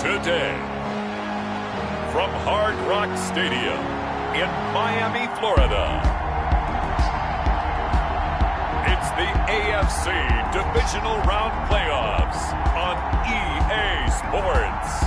Today, from Hard Rock Stadium in Miami, Florida, it's the AFC Divisional Round Playoffs on EA Sports.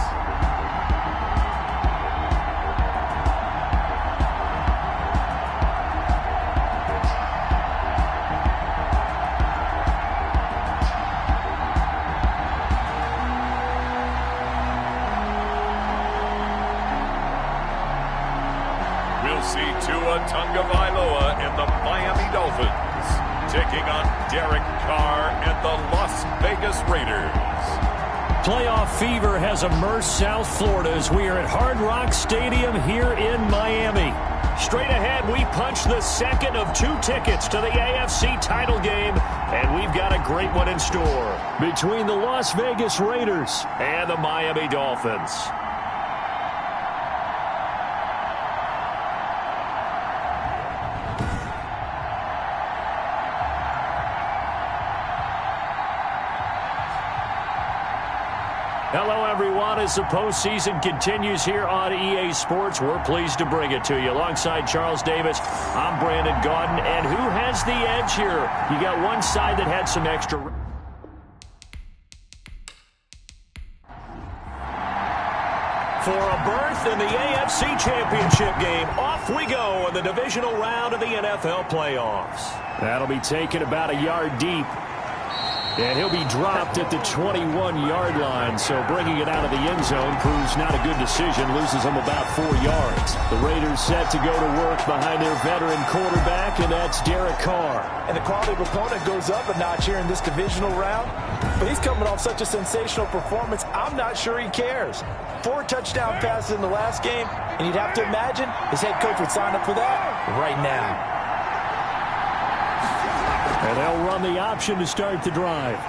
Tagovailoa and the Miami Dolphins taking on Derek Carr and the Las Vegas Raiders. Playoff fever has immersed South Florida as we are at Hard Rock Stadium here in Miami. Straight ahead, we punch the second of 2 tickets to the AFC title game, and we've got a great one in store between the Las Vegas Raiders and the Miami Dolphins. Hello, everyone. As the postseason continues here on EA Sports, we're pleased to bring it to you. Alongside Charles Davis, I'm Brandon Gaudin. And who has the edge here? You got one side that had some extra. For a berth in the AFC Championship game, off we go in the divisional round of the NFL playoffs. That'll be taken about a yard deep. And he'll be dropped at the 21-yard line, so bringing it out of the end zone proves not a good decision, loses him about 4 yards. The Raiders set to go to work behind their veteran quarterback, and that's Derek Carr. And the quality of opponent goes up a notch here in this divisional round, but he's coming off such a sensational performance, I'm not sure he cares. 4 touchdown passes in the last game, and you'd have to imagine his head coach would sign up for that right now. And they'll run the option to start the drive.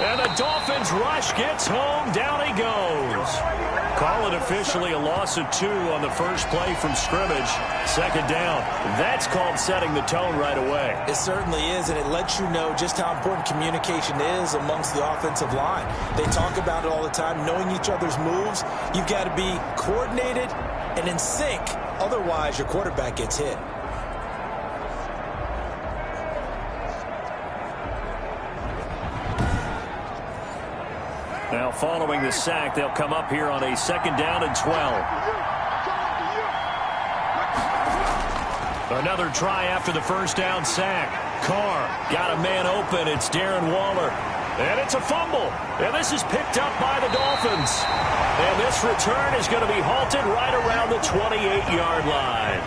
And the Dolphins rush gets home. Down he goes. Call it officially a loss of 2 on the first play from scrimmage. Second down. That's called setting the tone right away. It certainly is, and it lets you know just how important communication is amongst the offensive line. They talk about it all the time, knowing each other's moves. You've got to be coordinated and in sync. Otherwise, your quarterback gets hit. Now, following the sack, they'll come up here on a 2nd down and 12. Another try after the first down sack. Carr got a man open. It's Darren Waller. And it's a fumble. And this is picked up by the Dolphins. And this return is going to be halted right around the 28-yard line.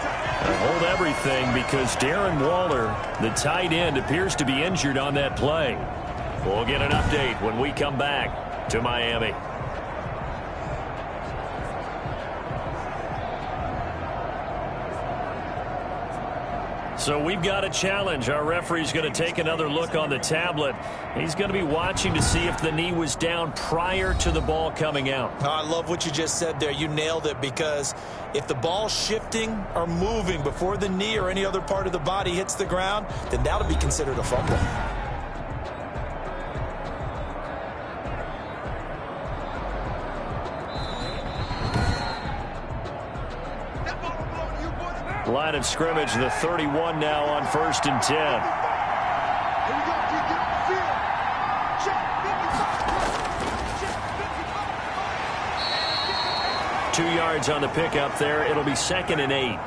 Hold everything because Darren Waller, the tight end, appears to be injured on that play. We'll get an update when we come back to Miami. So we've got a challenge. Our referee's going to take another look on the tablet. He's going to be watching to see if the knee was down prior to the ball coming out. I love what you just said there. You nailed it, because if the ball's shifting or moving before the knee or any other part of the body hits the ground, then that'll be considered a fumble. Line of scrimmage, the 31 now on 1st and 10. 2 yards on the pickup there. It'll be 2nd and 8.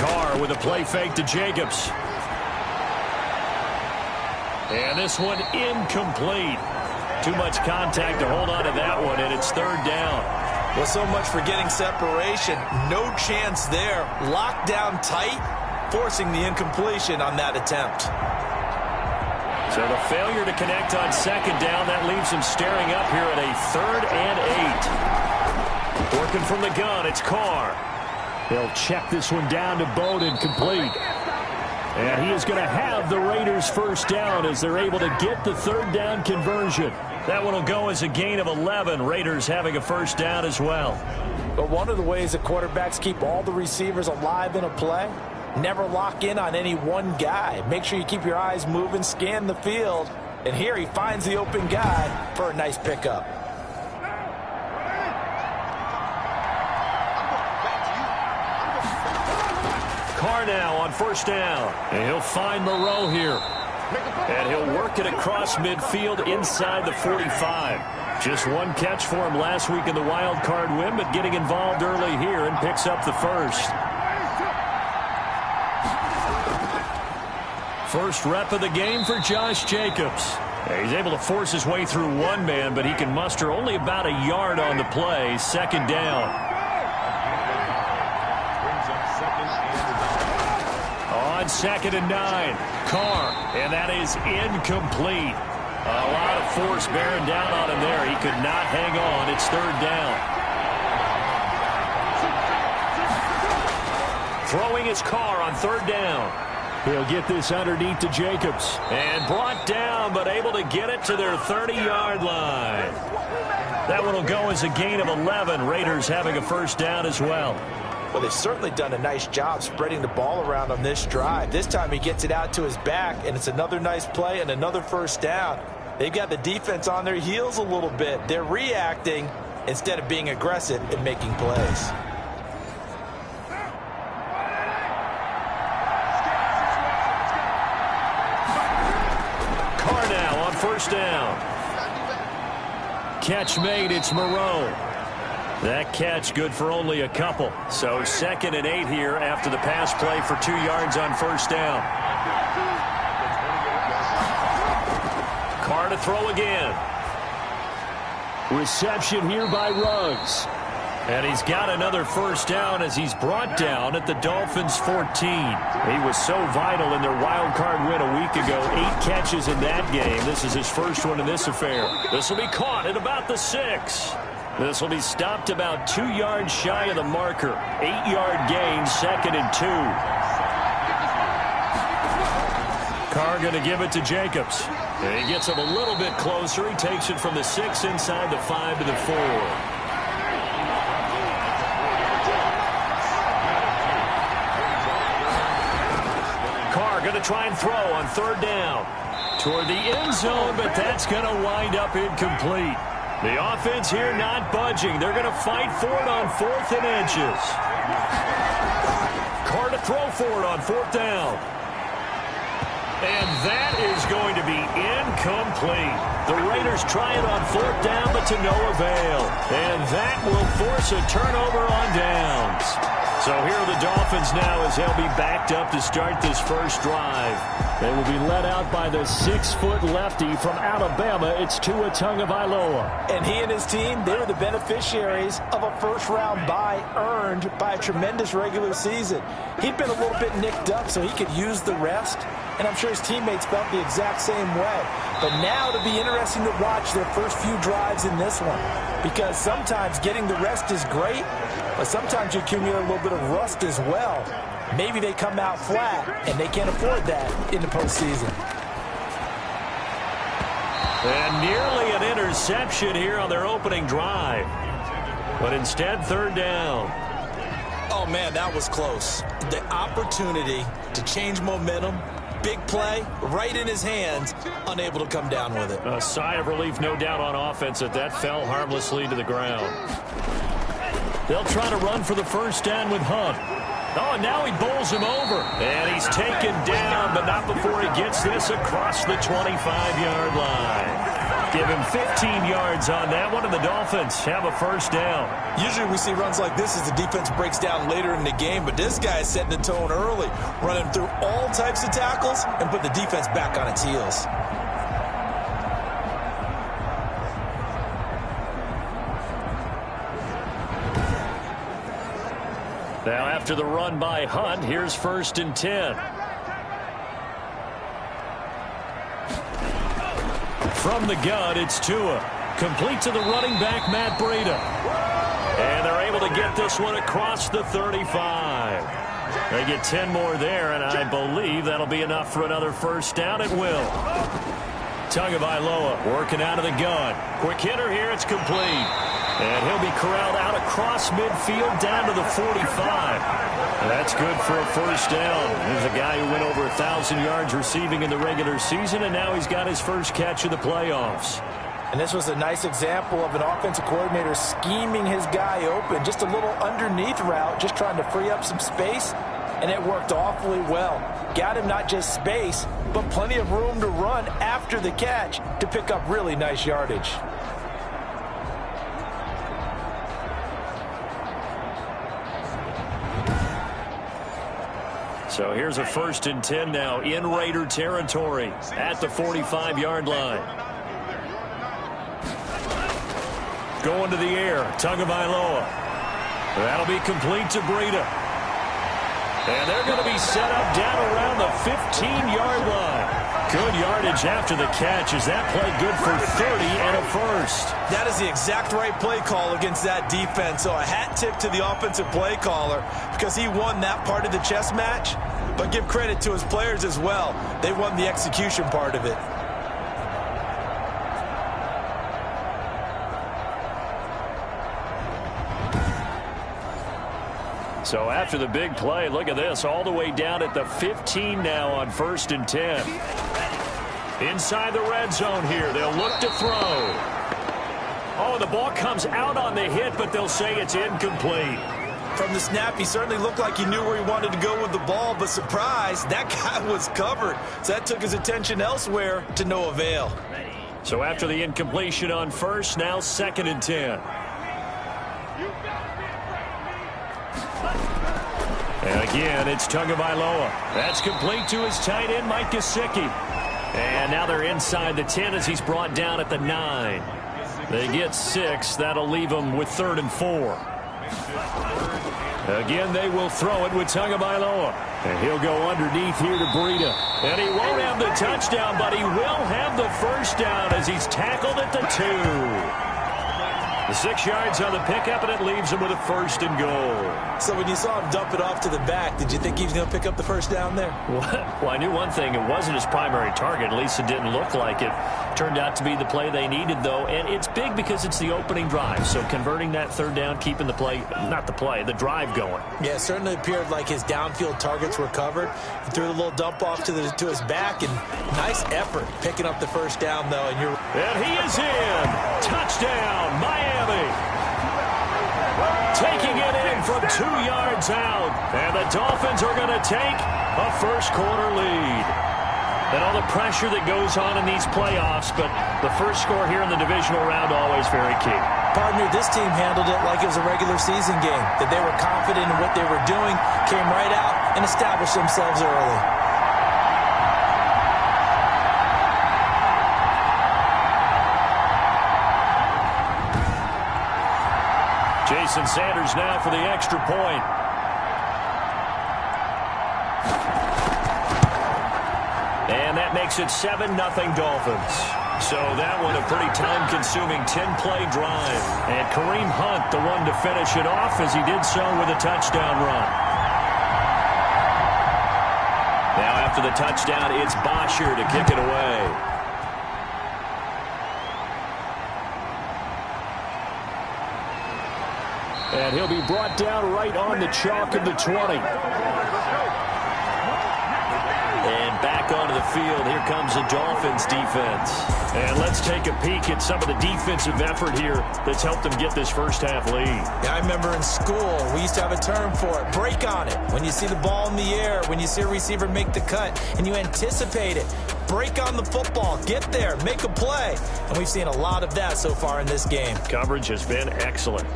Carr with a play fake to Jacobs. And this one incomplete. Too much contact to hold on to that one, and it's 3rd down. Well, so much for getting separation. No chance there. Locked down tight, forcing the incompletion on that attempt. So the failure to connect on second down, that leaves him staring up here at a 3rd and 8. Working from the gun, it's Carr. They'll check this one down to Bowden, complete. And he is going to have the Raiders first down as they're able to get the 3rd down conversion. That one will go as a gain of 11. Raiders having a first down as well. But one of the ways that quarterbacks keep all the receivers alive in a play, never lock in on any one guy. Make sure you keep your eyes moving, scan the field. And here he finds the open guy for a nice pickup. Carr now on first down. And he'll find Moreau here. And he'll work it across midfield inside the 45. Just one catch for him last week in the wild card win, but getting involved early here and picks up the first. First rep of the game for Josh Jacobs. He's able to force his way through one man, but he can muster only about a yard on the play. Second down. On 2nd and 9. Carr, and that is incomplete. A lot of force bearing down on him there. He could not hang on. It's 3rd down. Throwing his Carr on 3rd down. He'll get this underneath to Jacobs. And brought down, but able to get it to their 30-yard line. That one will go as a gain of 11. Raiders having a first down as well. Well, they've certainly done a nice job spreading the ball around on this drive. This time he gets it out to his back, and it's another nice play and another first down. They've got the defense on their heels a little bit. They're reacting instead of being aggressive and making plays. Carr now on first down. Catch made, it's Moreau. That catch good for only a couple. So 2nd and 8 here after the pass play for 2 yards on first down. Carr to throw again. Reception here by Ruggs. And he's got another first down as he's brought down at the Dolphins' 14. He was so vital in their wild card win a week ago. 8 catches in that game. This is his first one in this affair. This will be caught at about the 6. This will be stopped about 2 yards shy of the marker. 8-yard gain, 2nd and 2. Carr going to give it to Jacobs. And he gets him a little bit closer. He takes it from the 6 inside the 5 to the 4. Carr going to try and throw on 3rd down. Toward the end zone, but that's going to wind up incomplete. The offense here not budging. They're going to fight for it on 4th and inches. Carr to throw for it on 4th down. And that is going to be incomplete. The Raiders try it on 4th down, but to no avail. And that will force a turnover on downs. So here are the Dolphins now as they'll be backed up to start this first drive. They will be led out by the 6-foot lefty from Alabama. It's Tua Tagovailoa. And he and his team, they were the beneficiaries of a first-round bye earned by a tremendous regular season. He'd been a little bit nicked up, so he could use the rest. And I'm sure his teammates felt the exact same way. But now it'll be interesting to watch their first few drives in this one. Because sometimes getting the rest is great, but sometimes you accumulate a little bit of rust as well. Maybe they come out flat, and they can't afford that in the postseason. And nearly an interception here on their opening drive. But instead, 3rd down. Oh, man, that was close. The opportunity to change momentum, big play, right in his hands, unable to come down with it. A sigh of relief, no doubt, on offense that fell harmlessly to the ground. They'll try to run for the first down with Hunt. Oh, and now he bowls him over. And he's taken down, but not before he gets this across the 25-yard line. Give him 15 yards on that one, and the Dolphins have a first down. Usually we see runs like this as the defense breaks down later in the game, but this guy is setting the tone early, running through all types of tackles and put the defense back on its heels. Now after the run by Hunt, here's 1st and 10. From the gun, it's Tua. Complete to the running back, Matt Breida. And they're able to get this one across the 35. They get 10 more there, and I believe that'll be enough for another 1st down at will. Tagovailoa working out of the gun. Quick hitter here, it's complete. And he'll be corralled out across midfield down to the 45. And that's good for a 1st down. There's a guy who went over 1,000 yards receiving in the regular season, and now he's got his first catch of the playoffs. And this was a nice example of an offensive coordinator scheming his guy open. Just a little underneath route, just trying to free up some space, and it worked awfully well. Got him not just space, but plenty of room to run after the catch to pick up really nice yardage. So here's a 1st and 10 now in Raider territory at the 45-yard line. Going to the air, Tagovailoa. That'll be complete to Breida. And they're going to be set up down around the 15-yard line. Good yardage after the catch. Is that play good for 30 and a 1st? That is the exact right play call against that defense. So a hat tip to the offensive play caller because he won that part of the chess match. But give credit to his players as well. They won the execution part of it. So after the big play, look at this, all the way down at the 15 now on 1st and 10. Inside the red zone here, they'll look to throw. Oh, the ball comes out on the hit, but they'll say it's incomplete. From the snap, he certainly looked like he knew where he wanted to go with the ball, but surprise, that guy was covered. So that took his attention elsewhere to no avail. So after the incompletion on 1st, now 2nd and 10. And again, it's Tagovailoa. That's complete to his tight end, Mike Gesicki. And now they're inside the 10 as he's brought down at the 9. They get 6. That'll leave them with 3rd and 4. Again, they will throw it with Tagovailoa. And he'll go underneath here to Breida. And he won't have the touchdown, but he will have the 1st down as he's tackled at the 2. The 6 yards on the pickup, and it leaves him with a 1st and goal. So when you saw him dump it off to the back, did you think he was going to pick up the 1st down there? Well, I knew one thing. It wasn't his primary target. At least it didn't look like it. Turned out to be the play they needed, though. And it's big because it's the opening drive. So converting that 3rd down, keeping the play, not the play, the drive going. Yeah, it certainly appeared like his downfield targets were covered. He threw the little dump off to his back, and nice effort picking up the 1st down, though. And he is in. Touchdown, Miami. Taking it in from 2 yards out. And the Dolphins are going to take a 1st quarter lead. And all the pressure that goes on in these playoffs, but the 1st score here in the divisional round always very key. Partner, this team handled it like it was a regular season game, that they were confident in what they were doing, came right out and established themselves early. Jason Sanders now for the extra point. And that makes it 7-0 Dolphins. So that one a pretty time-consuming 10-play drive. And Kareem Hunt, the one to finish it off as he did so with a touchdown run. Now after the touchdown, it's Bosher to kick it away. And he'll be brought down right on the chalk of the 20. And back onto the field, here comes the Dolphins defense. And let's take a peek at some of the defensive effort here that's helped them get this 1st half lead. Yeah, I remember in school, we used to have a term for it, break on it. When you see the ball in the air, when you see a receiver make the cut, and you anticipate it, break on the football, get there, make a play. And we've seen a lot of that so far in this game. Coverage has been excellent.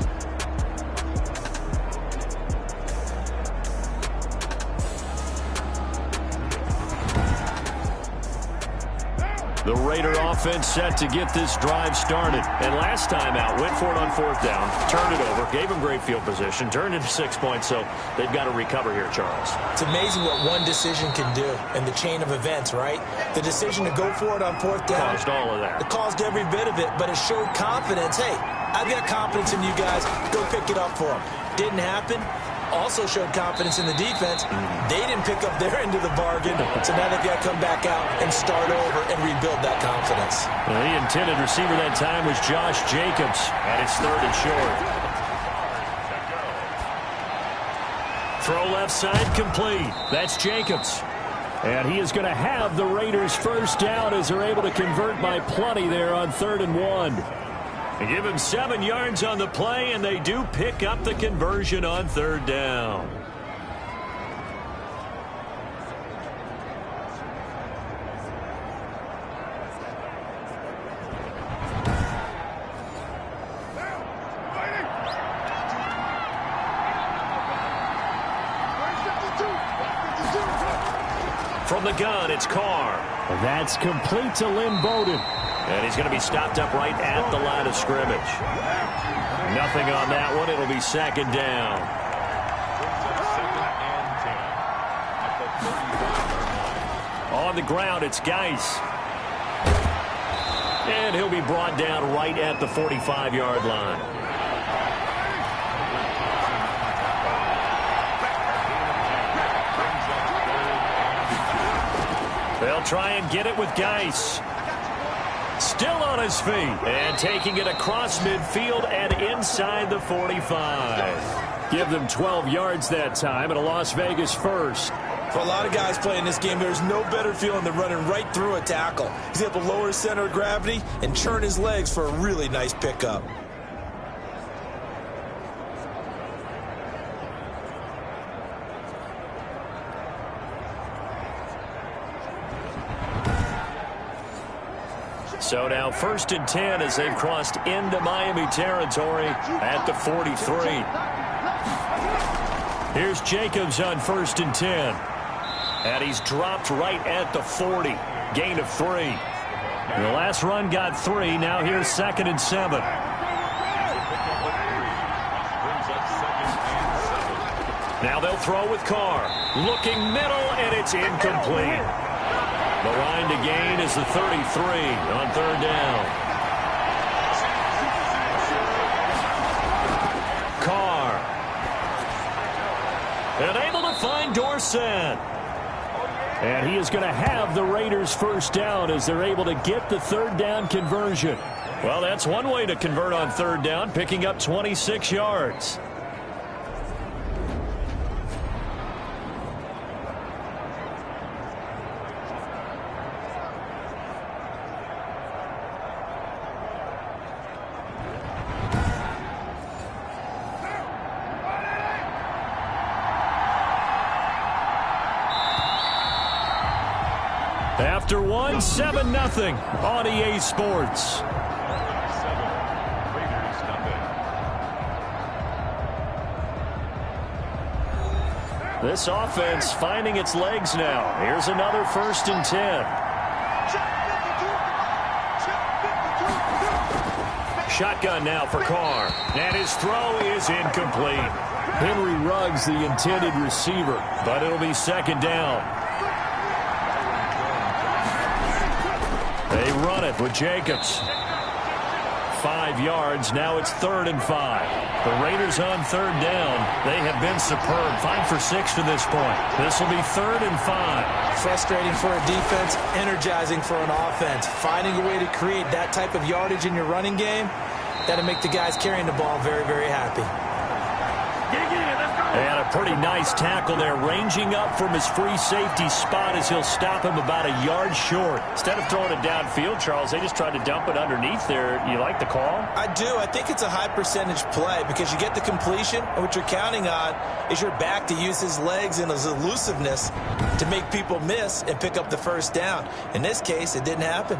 The Raider offense set to get this drive started. And last time out, went for it on 4th down, turned it over, gave them great field position, turned into 6 points, so they've got to recover here, Charles. It's amazing what one decision can do in the chain of events, right? The decision to go for it on 4th down. Caused all of that. It caused every bit of it, but it showed confidence. Hey, I've got confidence in you guys. Go pick it up for them. Didn't happen. Also showed confidence in the defense. They didn't pick up their end of the bargain, so now they've got to come back out and start over and rebuild that confidence. Well, the intended receiver that time was Josh Jacobs, and it's 3rd and short. Throw left side complete. That's Jacobs. And he is going to have the Raiders' first down as they're able to convert by plenty there on 3rd and 1. They give him 7 yards on the play, and they do pick up the conversion on 3rd down. From the gun, it's Carr. And that's complete to Lynn Bowden. And he's going to be stopped up right at the line of scrimmage. Nothing on that one. It'll be 2nd down. On the ground, it's Geis. And he'll be brought down right at the 45-yard line. They'll try and get it with Geis. Still on his feet. And taking it across midfield and inside the 45. Give them 12 yards that time and a Las Vegas first. For a lot of guys playing this game, there's no better feeling than running right through a tackle. He's able to lower his center of gravity and churn his legs for a really nice pickup. So now 1st and 10 as they've crossed into Miami territory at the 43. Here's Jacobs on 1st and 10. And he's dropped right at the 40. Gain of 3. The last run got 3. Now here's 2nd and 7. Now they'll throw with Carr. Looking middle, and it's incomplete. The line to gain is the 33 on 3rd down. Carr. And able to find Dorsett. And he is going to have the Raiders' first down as they're able to get the 3rd down conversion. Well, that's one way to convert on 3rd down, picking up 26 yards. After 1, 7-0 on EA Sports. This offense finding its legs now. Here's another 1st and 10. Shotgun now for Carr. And his throw is incomplete. Henry Ruggs the intended receiver, but it'll be 2nd down. They run it with Jacobs. 5 yards. Now it's 3rd and 5. The Raiders on 3rd down. They have been superb. 5 for 6 to this point. This will be 3rd and 5. Frustrating for a defense, energizing for an offense. Finding a way to create that type of yardage in your running game, that'll make the guys carrying the ball very, very happy. And a pretty nice tackle there, ranging up from his free safety spot as he'll stop him about a yard short. Instead of throwing it downfield, Charles, they just tried to dump it underneath there. You like the call? I do. I think it's a high percentage play because you get the completion, and what you're counting on is your back to use his legs and his elusiveness to make people miss and pick up the first down. In this case, it didn't happen.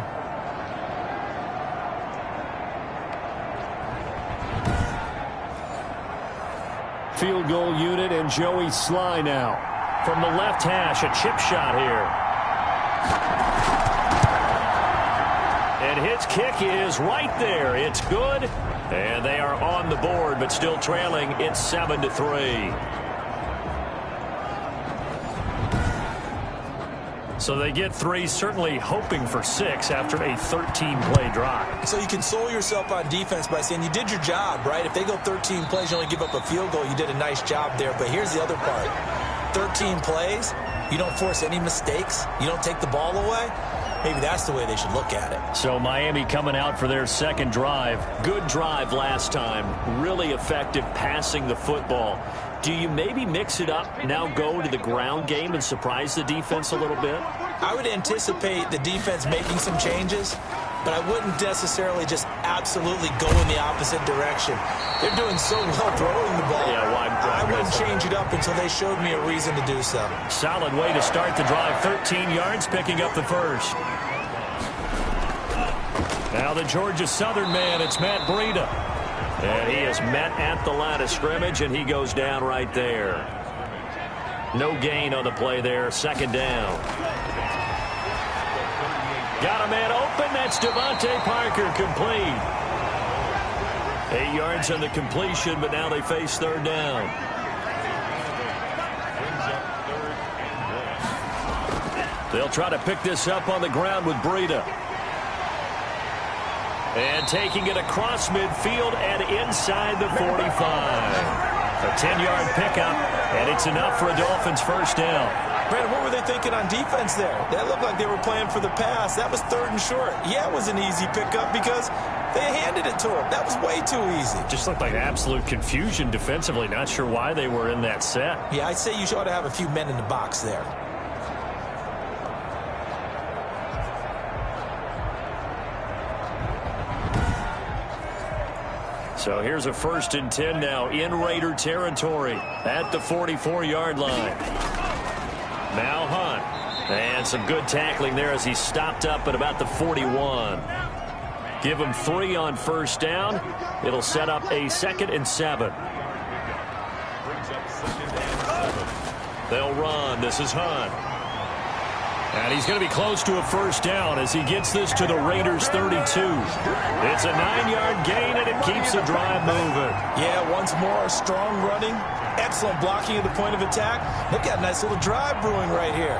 Field goal unit and Joey Sly now. From the left hash, a chip shot here. And his kick is right there. It's good. And they are on the board, but still trailing. It's 7-3. So they get 3, certainly hoping for 6 after a 13-play drive. So you console yourself on defense by saying you did your job, right? If they go 13 plays, you only give up a field goal, you did a nice job there. But here's the other part. 13 plays, you don't force any mistakes, you don't take the ball away. Maybe that's the way they should look at it. So Miami coming out for their second drive. Good drive last time. Really effective passing the football. Do you maybe mix it up, now go to the ground game and surprise the defense a little bit? I would anticipate the defense making some changes, but I wouldn't necessarily just absolutely go in the opposite direction. They're doing so well throwing the ball. Yeah, I wouldn't change it up until they showed me a reason to do so. Solid way to start the drive. 13 yards, picking up the first. Now the Georgia Southern man, it's Matt Breida. And he is met at the line of scrimmage, and he goes down right there. No gain on the play there. Second down. Got a man open. That's Devontae Parker, complete. 8 yards on the completion, but now they face third down. They'll try to pick this up on the ground with Breida. And taking it across midfield and inside the 45. A 10-yard pickup, and it's enough for a Dolphins first down. Brandon, what were they thinking on defense there? That looked like they were playing for the pass. That was 3rd and short. Yeah, it was an easy pickup because they handed it to him. That was way too easy. Just looked like absolute confusion defensively. Not sure why they were in that set. Yeah, I'd say you ought to have a few men in the box there. So here's a 1st and 10 now in Raider territory at the 44-yard line. Now Hunt. And some good tackling there as he stopped up at about the 41. Give him 3 on first down. It'll set up a 2nd and 7. They'll run. This is Hunt. And he's going to be close to a first down as he gets this to the Raiders' 32. It's a 9-yard gain, and it keeps the drive moving. Yeah, once more, strong running, excellent blocking at the point of attack. They've got a nice little drive brewing right here.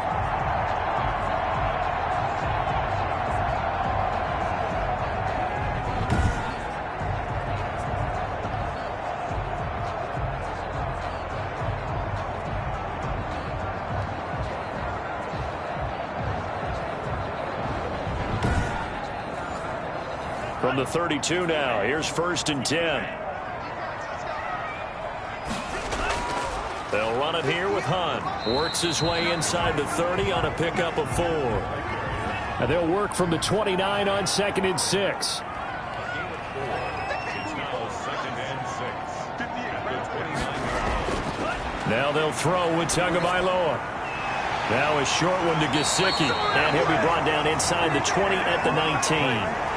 From the 32 now, here's 1st and 10. They'll run it here with Hunt. Works his way inside the 30 on a pickup of 4. And they'll work from the 29 on 2nd and 6. Now they'll throw with Tagovailoa. Now a short one to Gesicki. And he'll be brought down inside the 20 at the 19.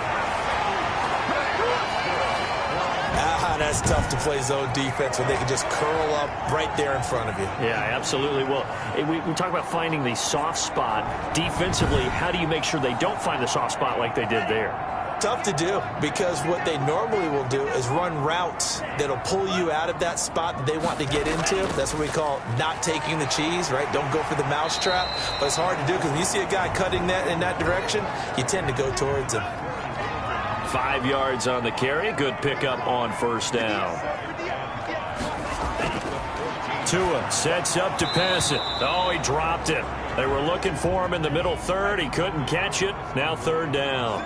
That's tough to play zone defense when they can just curl up right there in front of you. Yeah, absolutely. Well, we talk about finding the soft spot. Defensively, how do you make sure they don't find the soft spot like they did there? Tough to do because what they normally will do is run routes that'll pull you out of that spot that they want to get into. That's what we call not taking the cheese, right? Don't go for the mousetrap. But it's hard to do because when you see a guy cutting that in that direction, you tend to go towards him. 5 yards on the carry. Good pickup on first down. Tua sets up to pass it. Oh, he dropped it. They were looking for him in the middle third. He couldn't catch it. Now 3rd down.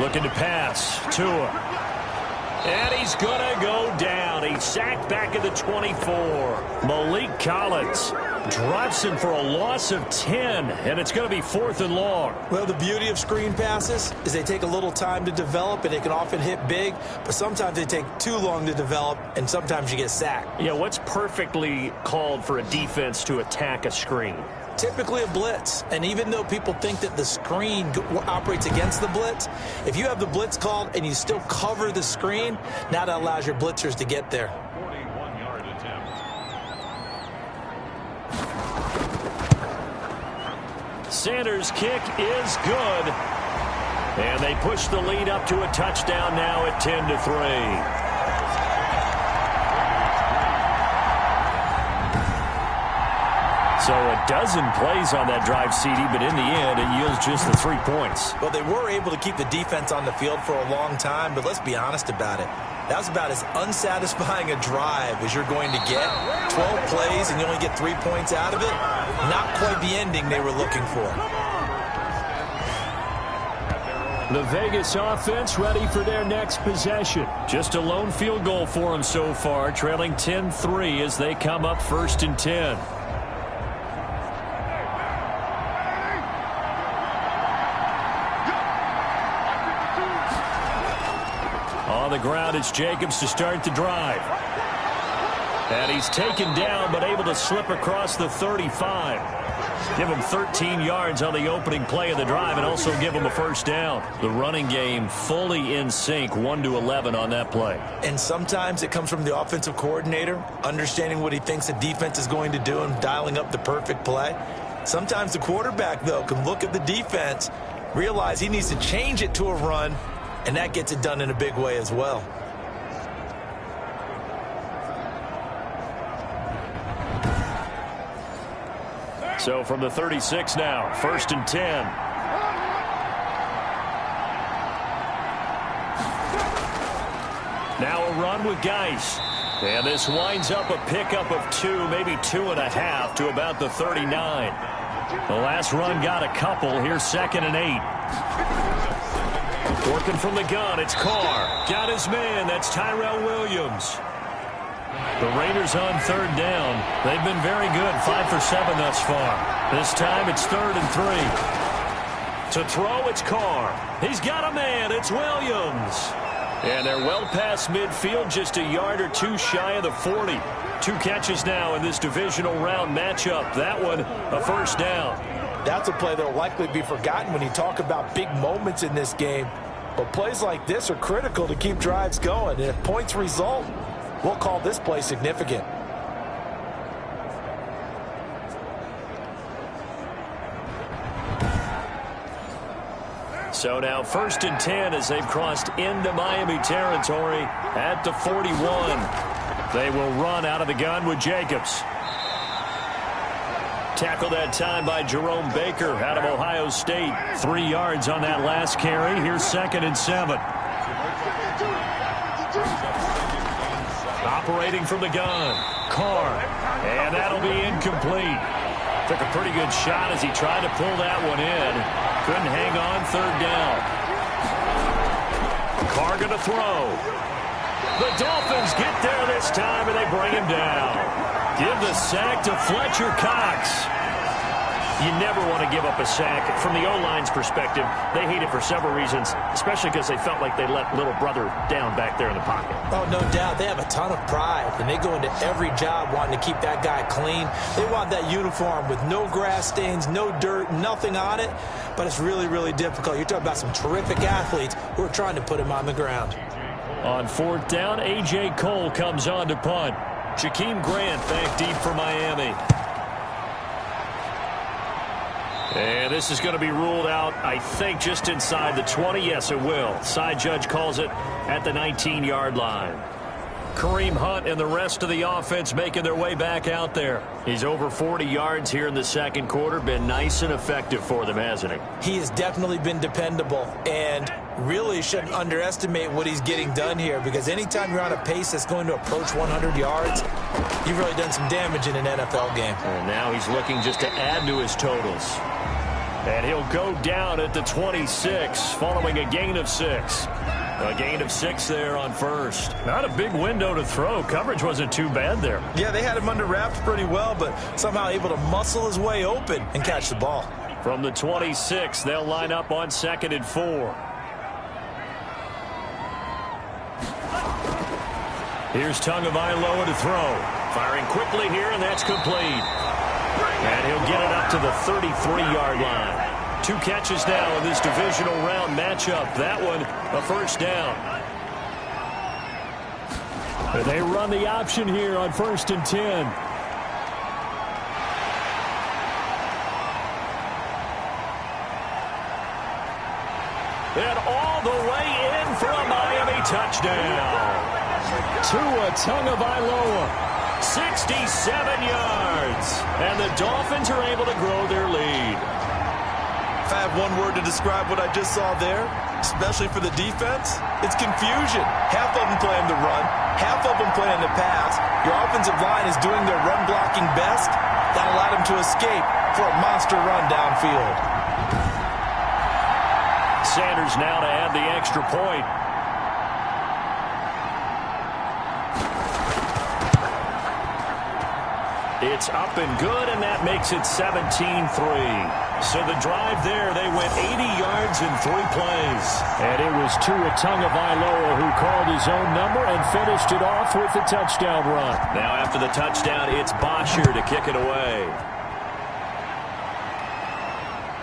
Looking to pass. Tua. And he's going to go down. He's sacked back at the 24. Malik Collins drops him for a loss of 10, and it's going to be 4th and long. Well, the beauty of screen passes is they take a little time to develop, and they can often hit big, but sometimes they take too long to develop, and sometimes you get sacked. Yeah, what's perfectly called for a defense to attack a screen? Typically a blitz, and even though people think that the screen operates against the blitz, if you have the blitz called and you still cover the screen, now that allows your blitzers to get there. Sanders' kick is good. And they push the lead up to a touchdown now at 10-3. So a dozen plays on that drive, CD, but in the end, it yields just the 3 points. Well, they were able to keep the defense on the field for a long time, but let's be honest about it. That was about as unsatisfying a drive as you're going to get. 12 plays and you only get 3 points out of it. Not quite the ending they were looking for. The Vegas offense ready for their next possession. Just a lone field goal for them so far, trailing 10-3 as they come up 1st and 10. On the ground, it's Jacobs to start the drive. And he's taken down, but able to slip across the 35. Give him 13 yards on the opening play of the drive and also give him a first down. The running game fully in sync, 1-11 on that play. And sometimes it comes from the offensive coordinator, understanding what he thinks the defense is going to do and dialing up the perfect play. Sometimes the quarterback, though, can look at the defense, realize he needs to change it to a run, and that gets it done in a big way as well. So from the 36 now, 1st and 10. Now a run with Geis. And this winds up a pickup of 2, maybe 2.5 to about the 39. The last run got a couple. Here's 2nd and 8. Working from the gun, it's Carr. Got his man. That's Tyrell Williams. The Raiders on 3rd down. They've been very good, 5 for 7 thus far. This time it's 3rd and 3. To throw, it's Carr. He's got a man. It's Williams. And they're well past midfield, just a yard or 2 shy of the 40. 2 catches now in this divisional round matchup. That one, a first down. That's a play that will likely be forgotten when you talk about big moments in this game. But plays like this are critical to keep drives going. And if points result, we'll call this play significant. So now 1st and 10 as they've crossed into Miami territory at the 41. They will run out of the gun with Jacobs. Tackled that time by Jerome Baker out of Ohio State. 3 yards on that last carry. Here's 2nd and 7. Operating from the gun, Carr, and that'll be incomplete. Took a pretty good shot as he tried to pull that one in. Couldn't hang on, 3rd down. Carr going to throw. The Dolphins get there this time, and they bring him down. Give the sack to Fletcher Cox. You never want to give up a sack. From the O-line's perspective, they hate it for several reasons, especially because they felt like they let little brother down back there in the pocket. Oh, no doubt. They have a ton of pride, and they go into every job wanting to keep that guy clean. They want that uniform with no grass stains, no dirt, nothing on it, but it's really, really difficult. You're talking about some terrific athletes who are trying to put him on the ground. On 4th down, A.J. Cole comes on to punt. Jakeem Grant back deep for Miami. And this is going to be ruled out, I think, just inside the 20. Yes, it will. Side judge calls it at the 19-yard line. Kareem Hunt and the rest of the offense making their way back out there. He's over 40 yards here in the 2nd quarter. Been nice and effective for them, hasn't he? He has definitely been dependable, and really shouldn't underestimate what he's getting done here, because anytime you're on a pace that's going to approach 100 yards, you've really done some damage in an NFL game. And now he's looking just to add to his totals. And he'll go down at the 26 following a gain of 6. A gain of 6 there on 1st. Not a big window to throw. Coverage wasn't too bad there. Yeah, they had him under wraps pretty well, but somehow able to muscle his way open and catch the ball. From the 26, they'll line up on 2nd and 4. Here's Tagovailoa to throw. Firing quickly here, and that's complete. And he'll get it up to the 33-yard line. 2 catches now in this divisional round matchup. That one, a first down. And they run the option here on 1st and 10. touchdown. Tua Tagovailoa, 67 yards. And the Dolphins are able to grow their lead. If I have one word to describe what I just saw there, especially for the defense, it's confusion. Half of them playing the run, half of them playing the pass. Your offensive line is doing their run blocking best. That allowed them to escape for a monster run downfield. Sanders now to add the extra point. It's up and good, and that makes it 17-3. So the drive there, they went 80 yards in 3 plays. And it was Tua Tagovailoa who called his own number and finished it off with the touchdown run. Now after the touchdown, it's Bosher to kick it away.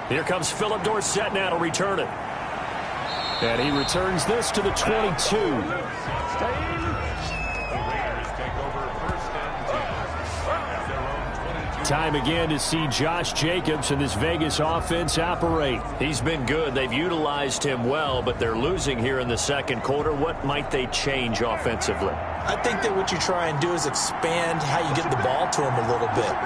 Here comes Philip Dorsett now to return it. And he returns this to the 22. Time again to see Josh Jacobs and this Vegas offense operate. He's been good. They've utilized him well, but they're losing here in the second quarter. What might they change offensively? I think that what you try and do is expand how you get the ball to him a little bit.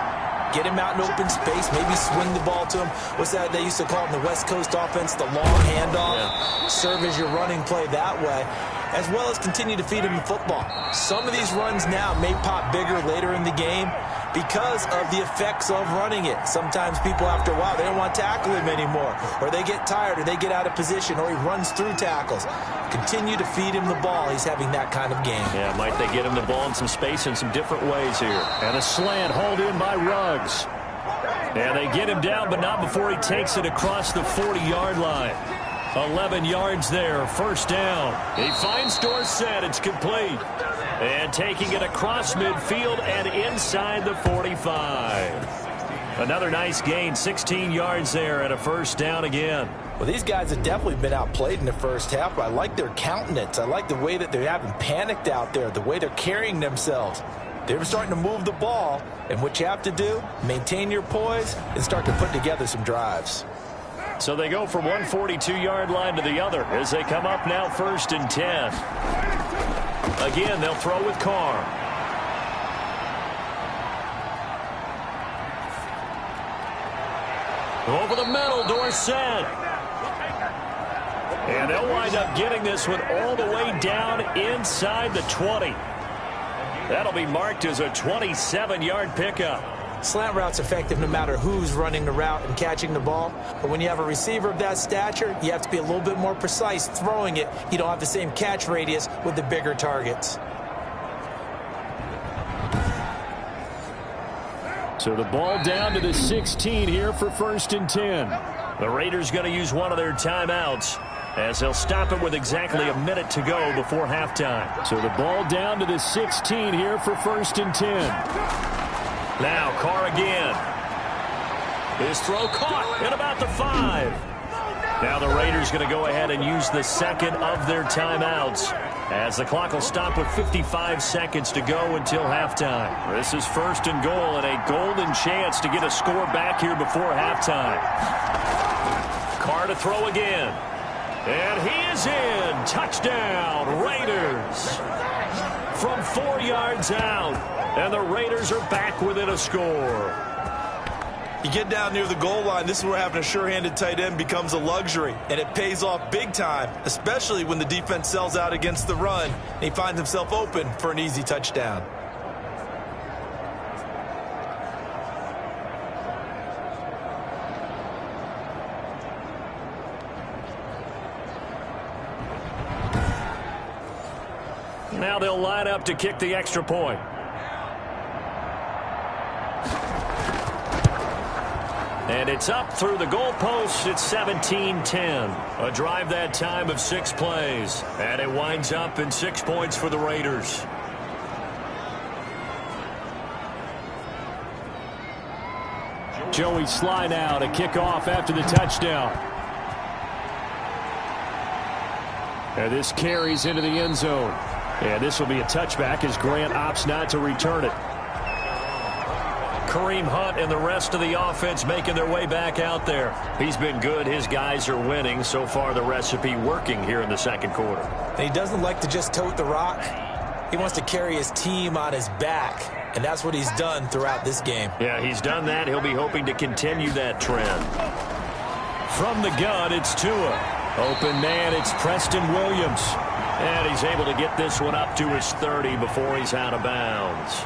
Get him out in open space, maybe swing the ball to him. What's that they used to call it in the West Coast offense, the long handoff? Yeah. Serve as your running play that way, as well as continue to feed him the football. Some of these runs now may pop bigger later in the game because of the effects of running it. Sometimes people, after a while, they don't want to tackle him anymore, or they get tired, or they get out of position, or he runs through tackles. Continue to feed him the ball. He's having that kind of game. Yeah, might they get him the ball in some space in some different ways here. And a slant hauled in by Ruggs. And they get him down, but not before he takes it across the 40-yard line. 11 yards there, first down. He finds Dorsett. It's complete. And taking it across midfield and inside the 45. Another nice gain, 16 yards there and a first down again. Well, these guys have definitely been outplayed in the first half, but I like their countenance. I like the way that they haven't panicked out there, the way they're carrying themselves. They're starting to move the ball, and what you have to do, maintain your poise and start to put together some drives. So they go from one 42-yard line to the other as they come up now 1st and 10. Again, they'll throw with Carr. Over the middle, Dorsett. And they'll wind up getting this one all the way down inside the 20. That'll be marked as a 27-yard pickup. Slant route's effective no matter who's running the route and catching the ball. But when you have a receiver of that stature, you have to be a little bit more precise throwing it. You don't have the same catch radius with the bigger targets. So the ball down to the 16 here for 1st and 10. The Raiders going to use one of their timeouts as they'll stop it with exactly a minute to go before halftime. So the ball down to the 16 here for 1st and 10. Now Carr again. His throw caught at about the 5. Now the Raiders going to go ahead and use the second of their timeouts as the clock will stop with 55 seconds to go until halftime. This is 1st and goal and a golden chance to get a score back here before halftime. Carr to throw again. And he is in. Touchdown, Raiders. From 4 yards out. And the Raiders are back within a score. You get down near the goal line, this is where having a sure-handed tight end becomes a luxury. And it pays off big time, especially when the defense sells out against the run. And he finds himself open for an easy touchdown. Now they'll line up to kick the extra point. And it's up through the goalposts. It's 17-10. A drive that time of 6 plays. And it winds up in 6 points for the Raiders. Joey Sly now to kick off after the touchdown. And this carries into the end zone. And this will be a touchback as Grant opts not to return it. Kareem Hunt and the rest of the offense making their way back out there. He's been good. His guys are winning. So far, the recipe working here in the second quarter. And he doesn't like to just tote the rock. He wants to carry his team on his back, and that's what he's done throughout this game. Yeah, he's done that. He'll be hoping to continue that trend. From the gun, it's Tua. Open man, it's Preston Williams. And he's able to get this one up to his 30 before he's out of bounds.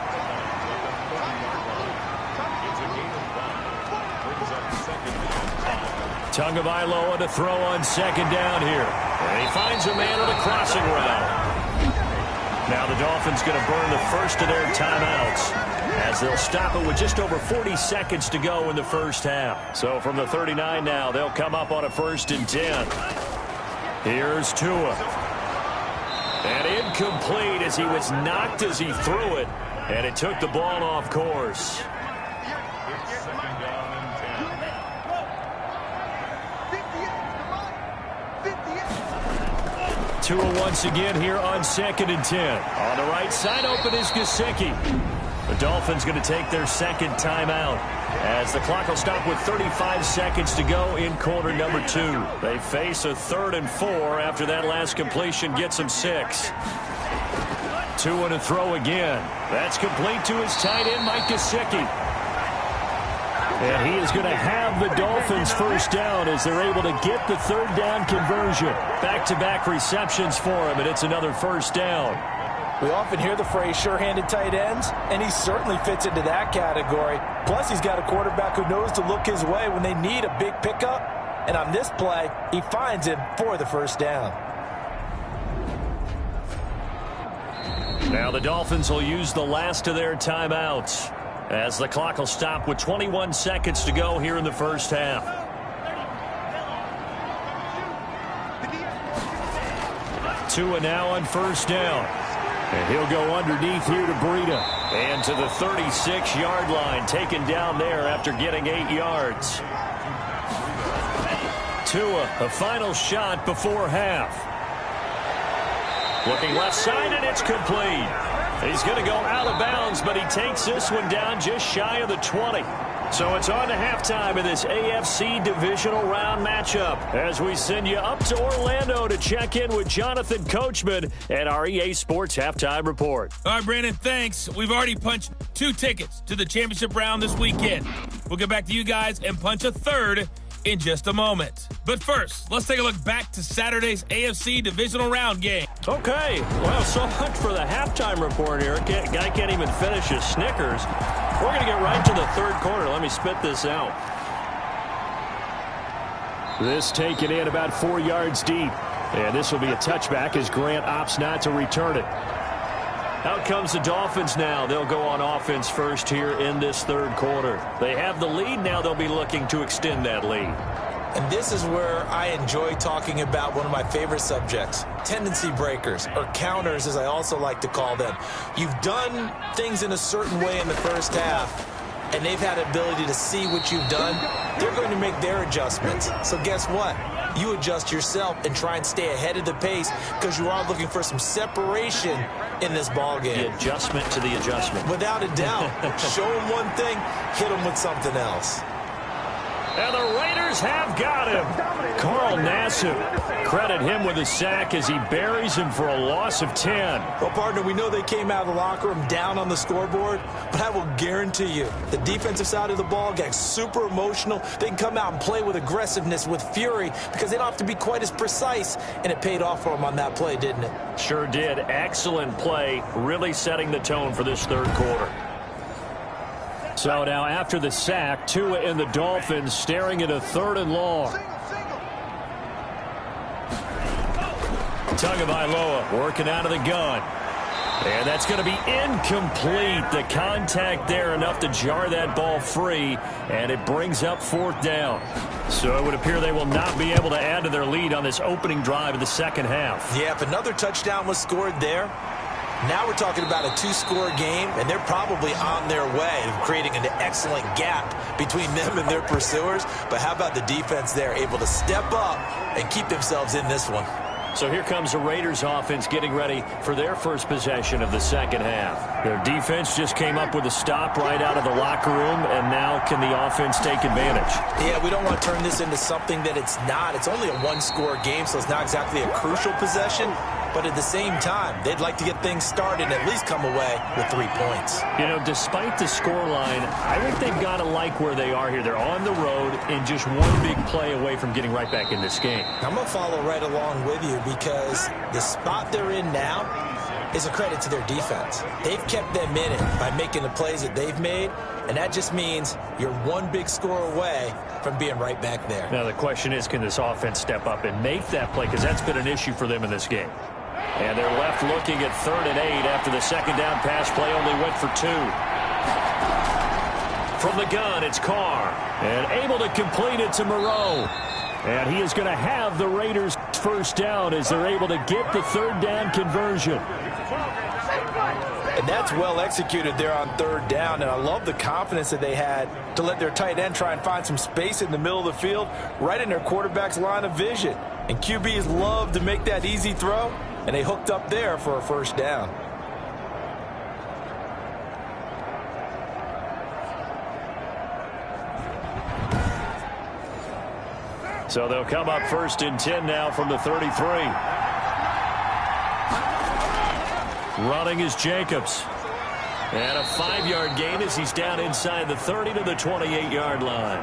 Tagovailoa to throw on second down here. And he finds a man on a crossing route. Now the Dolphins going to burn the first of their timeouts as they'll stop it with just over 40 seconds to go in the first half. So from the 39 now, they'll come up on a 1st and 10. Here's Tua. And incomplete as he was knocked as he threw it. And it took the ball off course. Tua once again here on 2nd and 10. On the right side, open is Gesicki. The Dolphins going to take their second timeout as the clock will stop with 35 seconds to go in quarter number 2. They face a 3rd and 4 after that last completion gets them 6. Tua to throw again. That's complete to his tight end, Mike Gesicki. And he is going to have the Dolphins first down as they're able to get the 3rd down conversion. Back-to-back receptions for him, and it's another first down. We often hear the phrase sure-handed tight ends, and he certainly fits into that category. Plus, he's got a quarterback who knows to look his way when they need a big pickup. And on this play, he finds him for the first down. Now the Dolphins will use the last of their timeouts as the clock will stop with 21 seconds to go here in the first half. Tua now on first down. And he'll go underneath here to Breida. And to the 36-yard line, taken down there after getting 8 yards. Tua, a final shot before half. Looking left side, and it's complete. He's going to go out of bounds, but he takes this one down just shy of the 20. So it's on to halftime in this AFC Divisional Round matchup as we send you up to Orlando to check in with Jonathan Coachman and our EA Sports Halftime Report. All right, Brandon, thanks. We've already punched 2 tickets to the championship round this weekend. We'll get back to you guys and punch a 3rd in just a moment. But first, let's take a look back to Saturday's AFC Divisional Round game. Okay, well, so much for the halftime report here. Guy can't even finish his Snickers. We're going to get right to the 3rd quarter. Let me spit this out. This taken in about 4 yards deep. And this will be a touchback as Grant opts not to return it. Out comes the Dolphins now. They'll go on offense first here in this 3rd quarter. They have the lead. Now they'll be looking to extend that lead. And this is where I enjoy talking about one of my favorite subjects, tendency breakers, or counters as I also like to call them. You've done things in a certain way in the first half, and they've had the ability to see what you've done. They're going to make their adjustments. So guess what? You adjust yourself and try and stay ahead of the pace because you are looking for some separation in this ball game. The adjustment to the adjustment. Without a doubt. Show them one thing, hit them with something else. And the Raiders have got him. Carl Nassib. Credit him with a sack as he buries him for a loss of 10. Well, partner, we know they came out of the locker room down on the scoreboard, but I will guarantee you the defensive side of the ball gets super emotional. They can come out and play with aggressiveness, with fury, because they don't have to be quite as precise, and it paid off for them on that play, didn't it? Sure did. Excellent play, really setting the tone for this 3rd quarter. So now after the sack, Tua and the Dolphins staring at a 3rd and long. Tagovailoa working out of the gun. And that's going to be incomplete. The contact there enough to jar that ball free, and it brings up 4th down. So it would appear they will not be able to add to their lead on this opening drive of the second half. Yeah, if another touchdown was scored there, now we're talking about a 2-score game, and they're probably on their way of creating an excellent gap between them and their pursuers. But how about the defense there, able to step up and keep themselves in this one? So here comes the Raiders offense getting ready for their first possession of the second half. Their defense just came up with a stop right out of the locker room, and now can the offense take advantage? Yeah, we don't want to turn this into something that it's not. It's only a one-score game, so it's not exactly a crucial possession. But at the same time, they'd like to get things started and at least come away with 3 points. You know, despite the scoreline, I think they've got to like where they are here. They're on the road and just one big play away from getting right back in this game. I'm going to follow right along with you because the spot they're in now is a credit to their defense. They've kept them in it by making the plays that they've made, and that just means you're one big score away from being right back there. Now, the question is, can this offense step up and make that play? Because that's been an issue for them in this game. And they're left looking at 3rd and 8 after the second down pass play only went for 2. From the gun, it's Carr. And able to complete it to Moreau. And he is going to have the Raiders' first down as they're able to get the 3rd down conversion. And that's well executed there on 3rd down. And I love the confidence that they had to let their tight end try and find some space in the middle of the field, right in their quarterback's line of vision. And QBs love to make that easy throw. And they hooked up there for a first down. So they'll come up 1st and 10 now from the 33. Running is Jacobs. And a 5-yard gain as he's down inside the 30 to the 28-yard line.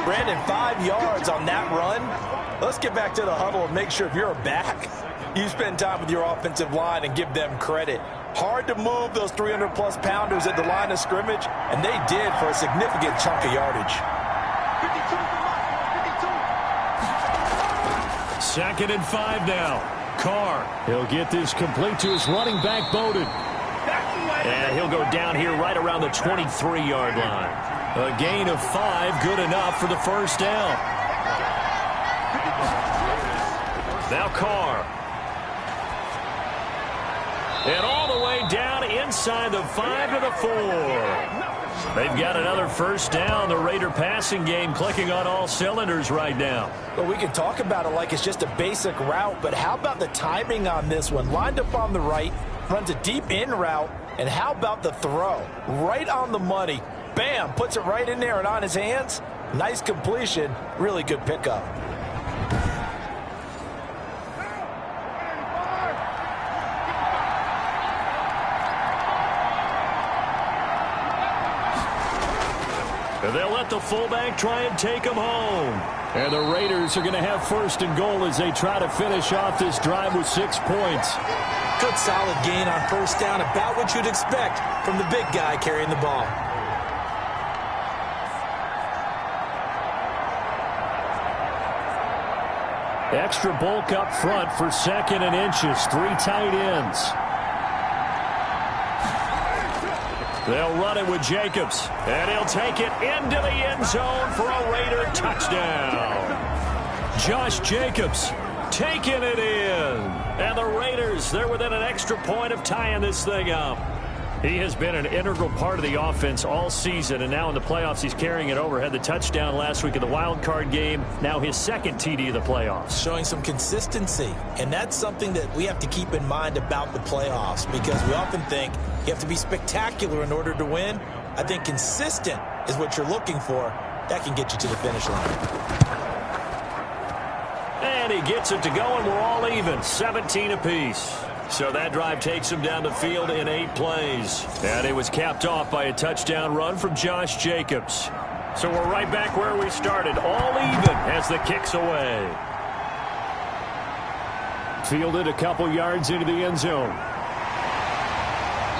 Brandon, 5 yards on that run. Let's get back to the huddle and make sure if you're a back, you spend time with your offensive line and give them credit. Hard to move those 300-plus pounders at the line of scrimmage, and they did for a significant chunk of yardage. 2nd and 5 now. Carr, he'll get this complete to his running back, Bowden. And he'll go down here right around the 23-yard line. A gain of 5, good enough for the first down. Now Carr. And all the way down inside the 5 to the 4. They've got another first down. The Raider passing game clicking on all cylinders right now. Well, we can talk about it like it's just a basic route, but how about the timing on this one? Lined up on the right, runs a deep in route, and how about the throw? Right on the money. Bam, puts it right in there and on his hands. Nice completion, really good pickup. And they'll let the fullback try and take him home. And the Raiders are going to have 1st and goal as they try to finish off this drive with 6 points. Good solid gain on first down, about what you'd expect from the big guy carrying the ball. Extra bulk up front for 2nd and inches. 3 tight ends. They'll run it with Jacobs. And he'll take it into the end zone for a Raider touchdown. Josh Jacobs taking it in. And the Raiders, they're within an extra point of tying this thing up. He has been an integral part of the offense all season, and now in the playoffs he's carrying it over. Had the touchdown last week in the wild card game. Now his 2nd TD of the playoffs. Showing some consistency, and that's something that we have to keep in mind about the playoffs because we often think you have to be spectacular in order to win. I think consistent is what you're looking for. That can get you to the finish line. And he gets it to go, and we're all even, 17 apiece. So that drive takes him down the field in 8 plays. And it was capped off by a touchdown run from Josh Jacobs. So we're right back where we started, all even as the kick's away. Fielded a couple yards into the end zone.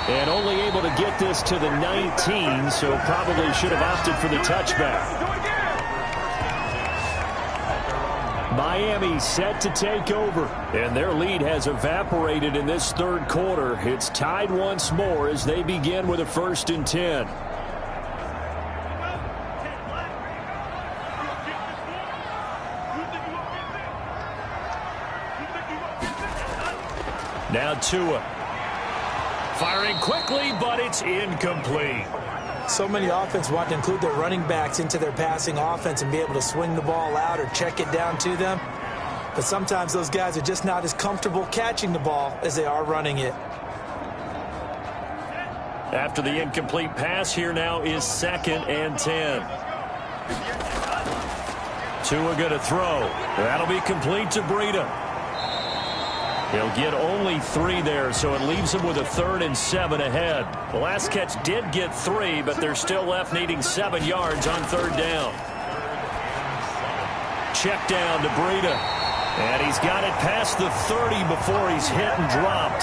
And only able to get this to the 19, so probably should have opted for the touchback. Miami set to take over, and their lead has evaporated in this 3rd quarter. It's tied once more as they begin with a 1st and 10. Now Tua. Firing quickly, but it's incomplete. So many offense want to include their running backs into their passing offense and be able to swing the ball out or check it down to them. But sometimes those guys are just not as comfortable catching the ball as they are running it. After the incomplete pass, here now is 2nd and 10. Tua going to throw. That'll be complete to Breida. He'll get only 3 there, so it leaves him with a 3rd and 7 ahead. The last catch did get 3, but they're still left needing 7 yards on 3rd down. Check down to Breida. And he's got it past the 30 before he's hit and dropped.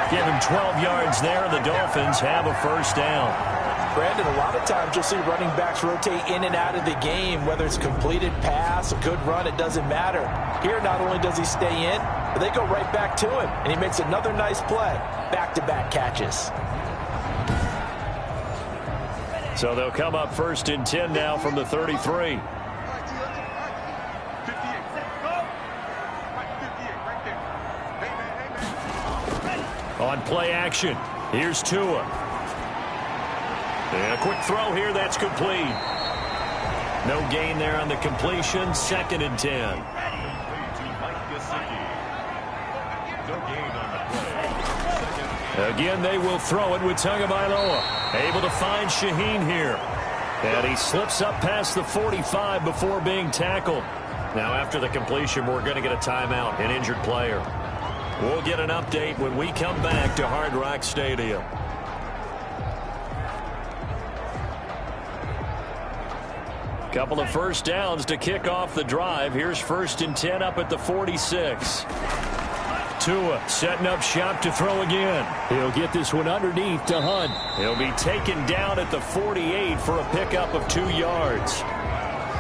Give him 12 yards there, and the Dolphins have a 1st down. Brandon, a lot of times you'll see running backs rotate in and out of the game, whether it's a completed pass, a good run, it doesn't matter. Here, not only does he stay in, but they go right back to him, and he makes another nice play. Back-to-back catches. So they'll come up 1st and 10 now from the 33. On play action, here's Tua. And a quick throw here, that's complete. No gain there on the completion, 2nd and 10. Again, they will throw it with Tagovailoa. Able to find Shaheen here. And he slips up past the 45 before being tackled. Now after the completion, we're going to get a timeout, an injured player. We'll get an update when we come back to Hard Rock Stadium. Couple of 1st downs to kick off the drive. Here's 1st and 10 up at the 46. Tua setting up shop to throw again. He'll get this one underneath to Hunt. He'll be taken down at the 48 for a pickup of 2 yards.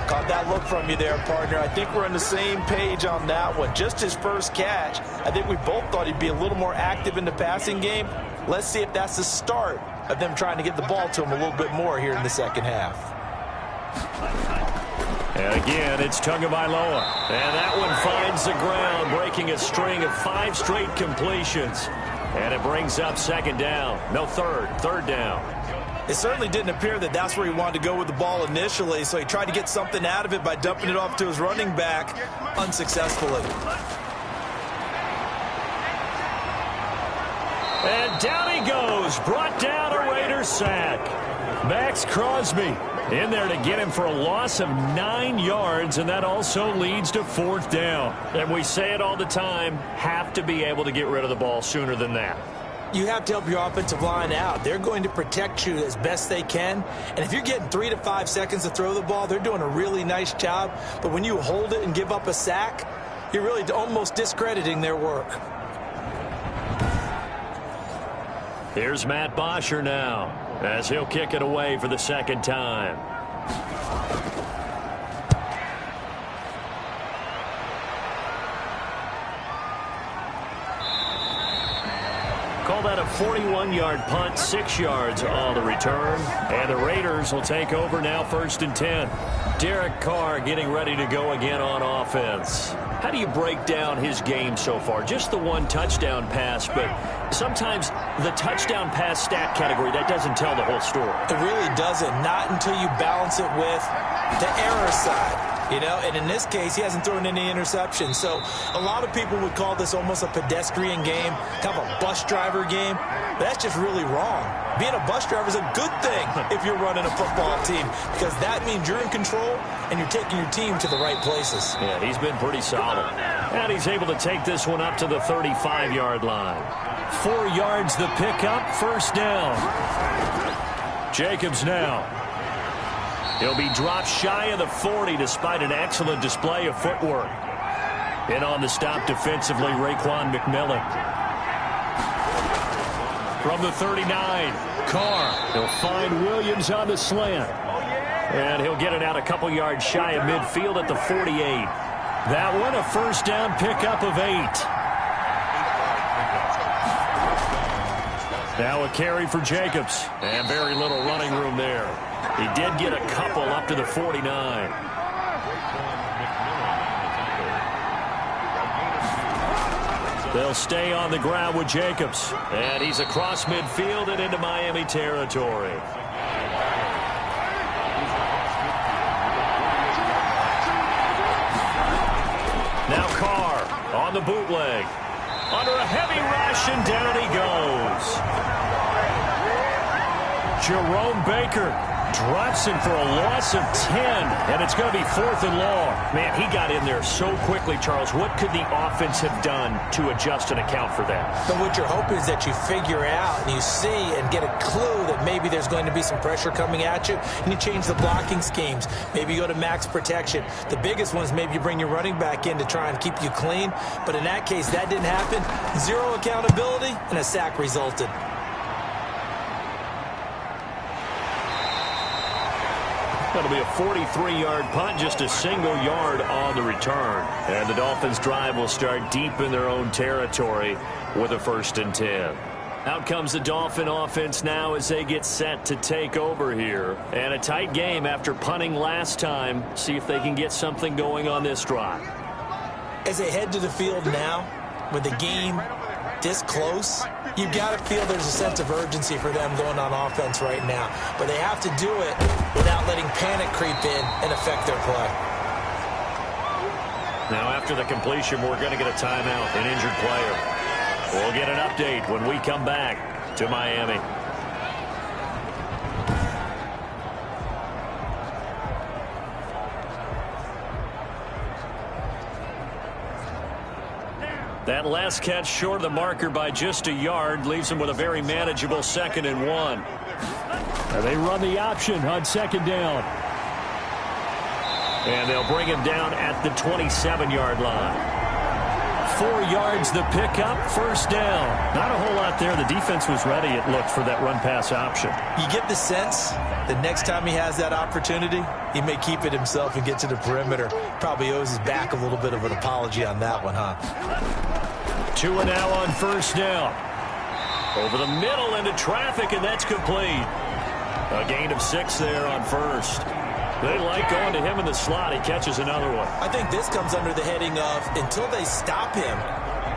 Caught that look from you there, partner. I think we're on the same page on that one. Just his first catch. I think we both thought he'd be a little more active in the passing game. Let's see if that's the start of them trying to get the ball to him a little bit more here in the 2nd half. And again, it's Tagovailoa. And that one finds the ground, breaking a string of 5 straight completions. And it brings up 2nd down. No, 3rd down. It certainly didn't appear that that's where he wanted to go with the ball initially, so he tried to get something out of it by dumping it off to his running back unsuccessfully. And down he goes, brought down a Raiders sack. Max Crosby in there to get him for a loss of 9 yards, and that also leads to 4th down. And we say it all the time, have to be able to get rid of the ball sooner than that. You have to help your offensive line out. They're going to protect you as best they can. And if you're getting 3 to 5 seconds to throw the ball, they're doing a really nice job. But when you hold it and give up a sack, you're really almost discrediting their work. Here's Matt Bosher now, as he'll kick it away for the 2nd time. Call that a 41-yard punt, 6 yards on the return. And the Raiders will take over now 1st and 10. Derek Carr getting ready to go again on offense. How do you break down his game so far? Just the 1 touchdown pass, but sometimes the touchdown pass stat category, that doesn't tell the whole story. It really doesn't. Not until you balance it with the error side. You know, and in this case, he hasn't thrown any interceptions. So a lot of people would call this almost a pedestrian game, kind of a bus driver game. But that's just really wrong. Being a bus driver is a good thing if you're running a football team, because that means you're in control and you're taking your team to the right places. Yeah, he's been pretty solid. And he's able to take this one up to the 35-yard line. 4 yards the pickup, 1st down. Jacobs now. He'll be dropped shy of the 40 despite an excellent display of footwork. In on the stop defensively, Raekwon McMillan. From the 39, Carr. He'll find Williams on the slant. And he'll get it out a couple yards shy of midfield at the 48. That one a 1st down pickup of 8. Now a carry for Jacobs. And very little running room there. He did get a couple up to the 49. They'll stay on the ground with Jacobs. And he's across midfield and into Miami territory. Now Carr on the bootleg. Under a heavy rush, and down he goes. Jerome Baker drops him for a loss of 10, and it's going to be 4th and long. Man, he got in there so quickly, Charles. What could the offense have done to adjust and account for that? But what you're hoping is that you figure out and you see and get a clue that maybe there's going to be some pressure coming at you, and you change the blocking schemes. Maybe you go to max protection. The biggest one is maybe you bring your running back in to try and keep you clean. But in that case, that didn't happen. 0 accountability, and a sack resulted. That'll be a 43-yard punt, just a single yard on the return. And the Dolphins' drive will start deep in their own territory with a 1st and 10. Out comes the Dolphin offense now as they get set to take over here. And a tight game after punting last time. See if they can get something going on this drive. As they head to the field now, with the game this close, you've got to feel there's a sense of urgency for them going on offense right now. But they have to do it without letting panic creep in and affect their play. Now after the completion, we're going to get a timeout, an injured player. We'll get an update when we come back to Miami. That last catch short of the marker by just a yard leaves them with a very manageable 2nd and 1. And they run the option on 2nd down. And they'll bring him down at the 27-yard line. 4 yards the pickup, 1st down. Not a whole lot there. The defense was ready, it looked, for that run-pass option. You get the sense the next time he has that opportunity, he may keep it himself and get to the perimeter. Probably owes his back a little bit of an apology on that one, huh? 2 now on 1st down. Over the middle into traffic, and that's complete. A gain of 6 there on 1st. They like going to him in the slot. He catches another one. I think this comes under the heading of until they stop him,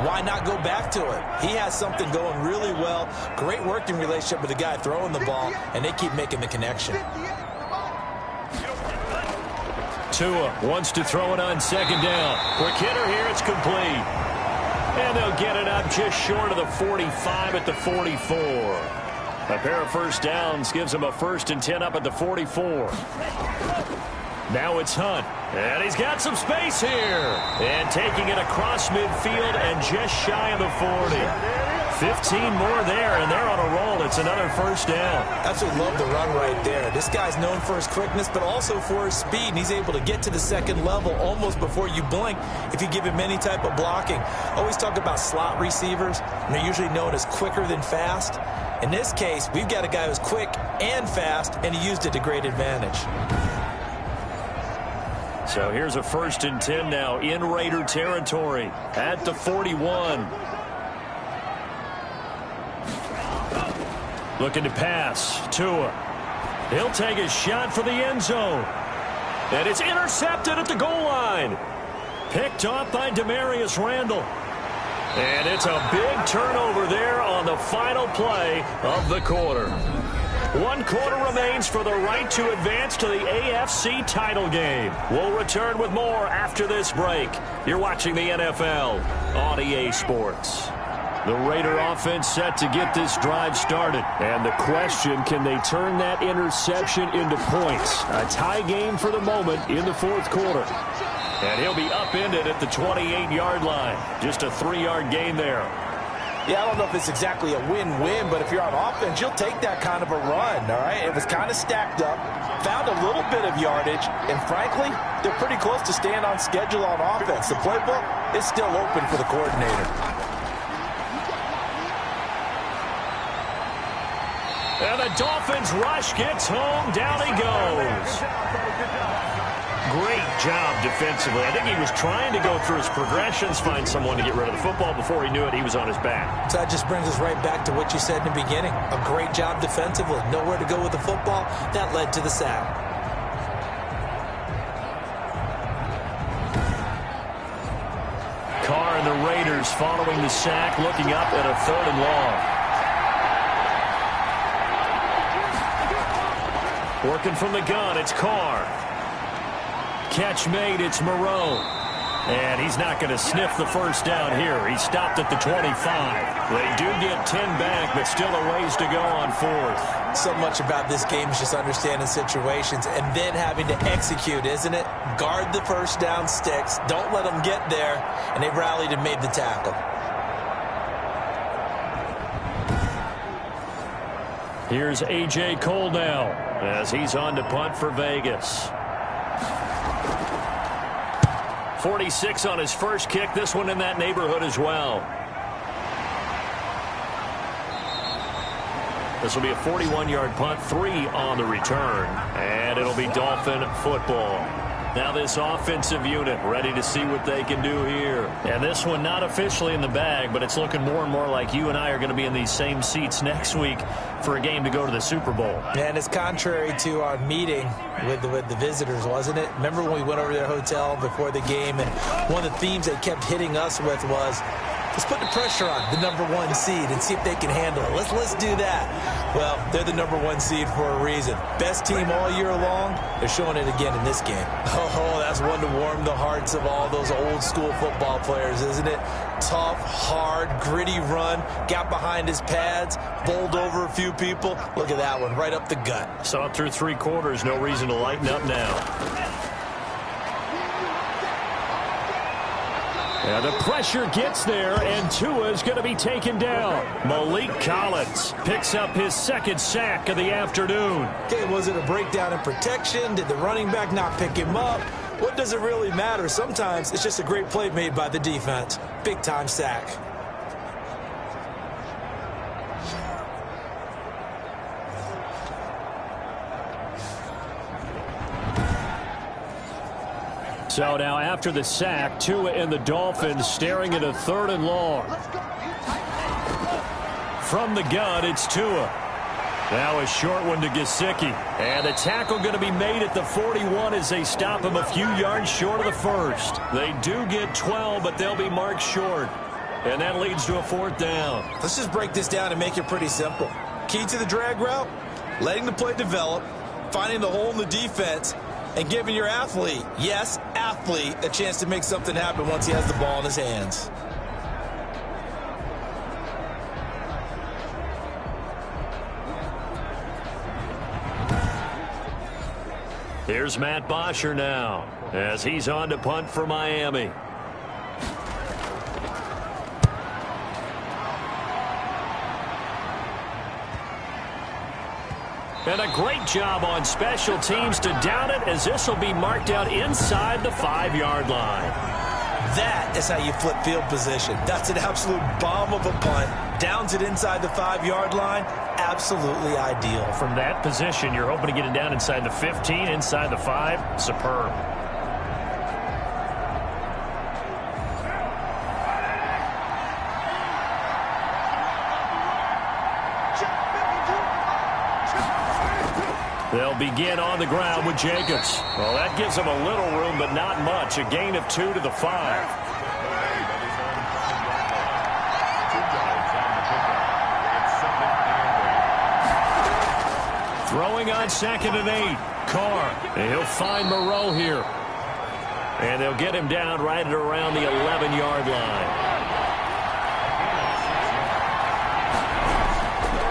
why not go back to it? He has something going really well. Great working relationship with the guy throwing the ball, and they keep making the connection. Tua wants to throw it on 2nd down. Quick hitter here. It's complete. And they'll get it up just short of the 45 at the 44. A pair of 1st downs gives him a 1st and 10 up at the 44. Now it's Hunt. And he's got some space here. And taking it across midfield and just shy of the 40. 15 more there, and they're on a roll. It's another 1st down. Absolutely love the run right there. This guy's known for his quickness, but also for his speed. And he's able to get to the 2nd level almost before you blink if you give him any type of blocking. Always talk about slot receivers, and they're usually known as quicker than fast. In this case, we've got a guy who's quick and fast, and he used it to great advantage. So here's a 1st and 10 now in Raider territory at the 41. Looking to pass. Tua. He'll take a shot for the end zone. And it's intercepted at the goal line. Picked off by Demarius Randall. And it's a big turnover there on the final play of the quarter. 1 quarter remains for the right to advance to the AFC title game. We'll return with more after this break. You're watching the NFL on EA Sports. The Raider offense set to get this drive started. And the question, can they turn that interception into points? A tie game for the moment in the 4th quarter. And he'll be upended at the 28-yard line. Just a 3-yard gain there. Yeah, I don't know if it's exactly a win-win, but if you're on offense, you'll take that kind of a run, all right? It was kind of stacked up, found a little bit of yardage, and frankly, they're pretty close to staying on schedule on offense. The playbook is still open for the coordinator. And the Dolphins rush gets home. Down he goes. Great job defensively. I think he was trying to go through his progressions, find someone to get rid of the football. Before he knew it, he was on his back. So that just brings us right back to what you said in the beginning. A great job defensively. Nowhere to go with the football. That led to the sack. Carr and the Raiders following the sack, looking up at a 3rd and long. Working from the gun, it's Carr. Catch made, it's Moreau. And he's not going to sniff the first down here. He stopped at the 25. They do get 10 back, but still a ways to go on fourth. So much about this game is just understanding situations and then having to execute, isn't it? Guard the first down sticks. Don't let them get there. And they rallied and made the tackle. Here's A.J. Cole now as he's on to punt for Vegas. 46 on his first kick. This one in that neighborhood as well. This will be a 41-yard punt, 3 on the return. And it'll be Dolphin football. Now this offensive unit ready to see what they can do here. And this one not officially in the bag, but it's looking more and more like you and I are going to be in these same seats next week for a game to go to the Super Bowl. And it's contrary to our meeting with the visitors, wasn't it? Remember when we went over to their hotel before the game, and one of the themes they kept hitting us with was, let's put the pressure on the number 1 seed and see if they can handle it. Let's do that. Well, they're the number 1 seed for a reason. Best team all year long. They're showing it again in this game. Oh, that's one to warm the hearts of all those old school football players, isn't it? Tough, hard, gritty run. Got behind his pads, bowled over a few people. Look at that one, right up the gut. Saw it through 3 quarters. No reason to lighten up now. Yeah, the pressure gets there, and Tua's going to be taken down. Malik Collins picks up his 2nd sack of the afternoon. Okay, was it a breakdown in protection? Did the running back not pick him up? What does it really matter? Sometimes it's just a great play made by the defense. Big-time sack. So now after the sack, Tua and the Dolphins staring at a 3rd and long. From the gun, it's Tua. Now a short one to Gesicki. And the tackle going to be made at the 41 as they stop him a few yards short of the first. They do get 12, but they'll be marked short. And that leads to a 4th down. Let's just break this down and make it pretty simple. Key to the drag route, letting the play develop, finding the hole in the defense, and giving your athlete, yes, athlete, a chance to make something happen once he has the ball in his hands. Here's Matt Bosher now as he's on to punt for Miami. And a great job on special teams to down it, as this will be marked out inside the 5-yard line. That is how you flip field position. That's an absolute bomb of a punt. Downs it inside the 5-yard line. Absolutely ideal. From that position, you're hoping to get it down inside the 15, inside the 5. Superb. They'll begin on the ground with Jacobs. Well, that gives them a little room, but not much. A gain of 2 to the 5. Throwing on 2nd and 8. Carr. And he'll find Moreau here. And they'll get him down right at around the 11-yard line.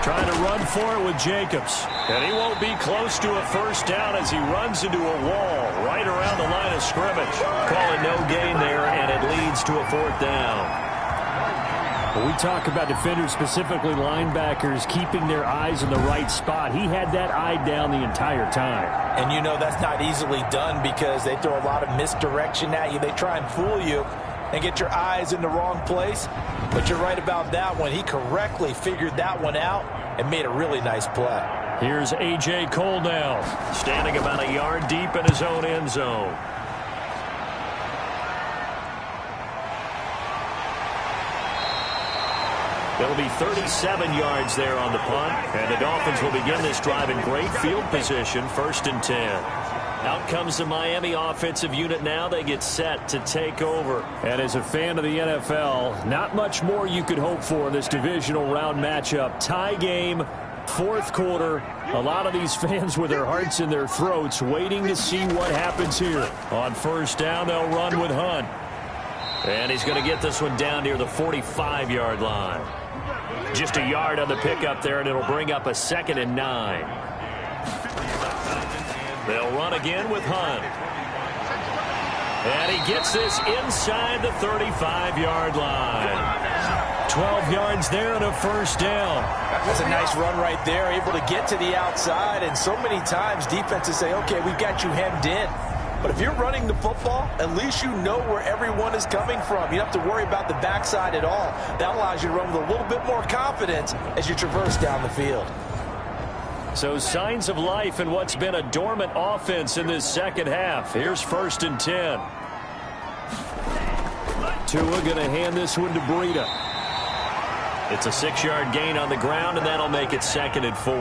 Trying to run for it with Jacobs. And he won't be close to a 1st down as he runs into a wall right around the line of scrimmage. Calling no gain there, and it leads to a 4th down. When we talk about defenders, specifically linebackers, keeping their eyes in the right spot, he had that eye down the entire time. And you know that's not easily done because they throw a lot of misdirection at you. They try and fool you and get your eyes in the wrong place. But you're right about that one. He correctly figured that one out and made a really nice play. Here's A.J. Cole now, standing about a yard deep in his own end zone. It'll be 37 yards there on the punt, and the Dolphins will begin this drive in great field position, 1st and 10. Out comes the Miami offensive unit now. They get set to take over. And as a fan of the NFL, not much more you could hope for in this divisional round matchup. Tie game, 4th quarter. A lot of these fans with their hearts in their throats waiting to see what happens here. On 1st down, they'll run with Hunt. And he's going to get this one down near the 45-yard line. Just a yard on the pickup there, and it'll bring up a 2nd and 9. They'll run again with Hunt. And he gets this inside the 35-yard line. 12 yards there and a first down. That's a nice run right there, able to get to the outside. And so many times defenses say, okay, we've got you hemmed in. But if you're running the football, at least you know where everyone is coming from. You don't have to worry about the backside at all. That allows you to run with a little bit more confidence as you traverse down the field. So signs of life in what's been a dormant offense in this second half. Here's 1st and 10. Tua going to hand this one to Breida. It's a 6-yard gain on the ground, and that'll make it 2nd and 4.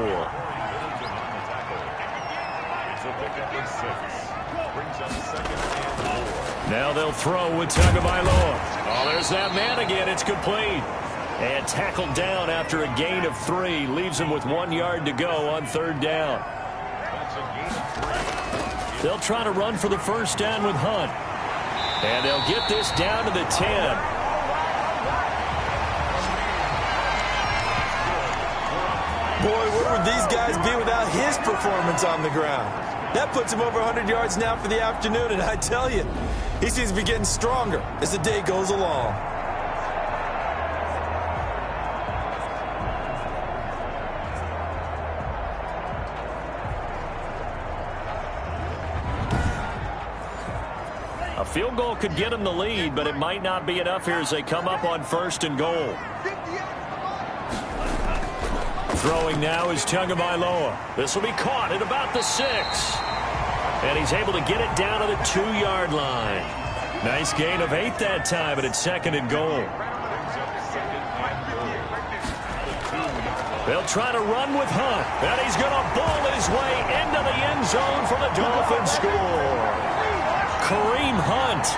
Now they'll throw with Tagovailoa. Oh, there's that man again. It's complete. And tackled down after a gain of 3. Leaves him with 1 yard to go on 3rd down. They'll try to run for the first down with Hunt. And they'll get this down to the 10. Boy, where would these guys be without his performance on the ground? That puts him over 100 yards now for the afternoon, and I tell you, he seems to be getting stronger as the day goes along. A field goal could get them the lead, but it might not be enough here as they come up on 1st and goal. Throwing now is Tagovailoa. This will be caught at about the 6. And he's able to get it down to the 2-yard line. Nice gain of 8 that time, and it's 2nd and goal. They'll try to run with Hunt, and he's going to bull his way into the end zone for the Dolphins score. Kareem Hunt,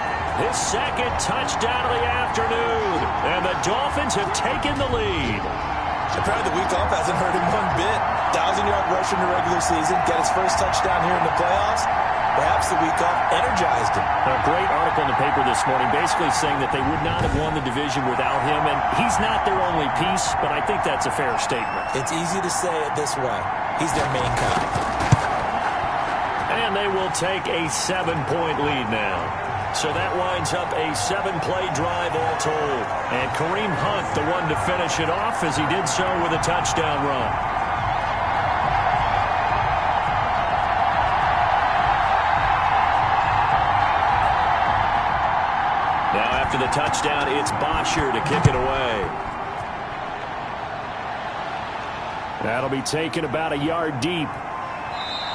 his 2nd touchdown of the afternoon, and the Dolphins have taken the lead. Apparently the week off hasn't hurt him one bit. 1,000-yard rush in the regular season, get his first touchdown here in the playoffs. Perhaps the week off energized him. A great article in the paper this morning basically saying that they would not have won the division without him, and he's not their only piece, but I think that's a fair statement. It's easy to say it this way. He's their main guy. And they will take a 7-point lead now. So that winds up a 7-play drive all told. And Kareem Hunt, the one to finish it off, as he did so with a touchdown run. Now after the touchdown, it's Bosher to kick it away. That'll be taken about a yard deep.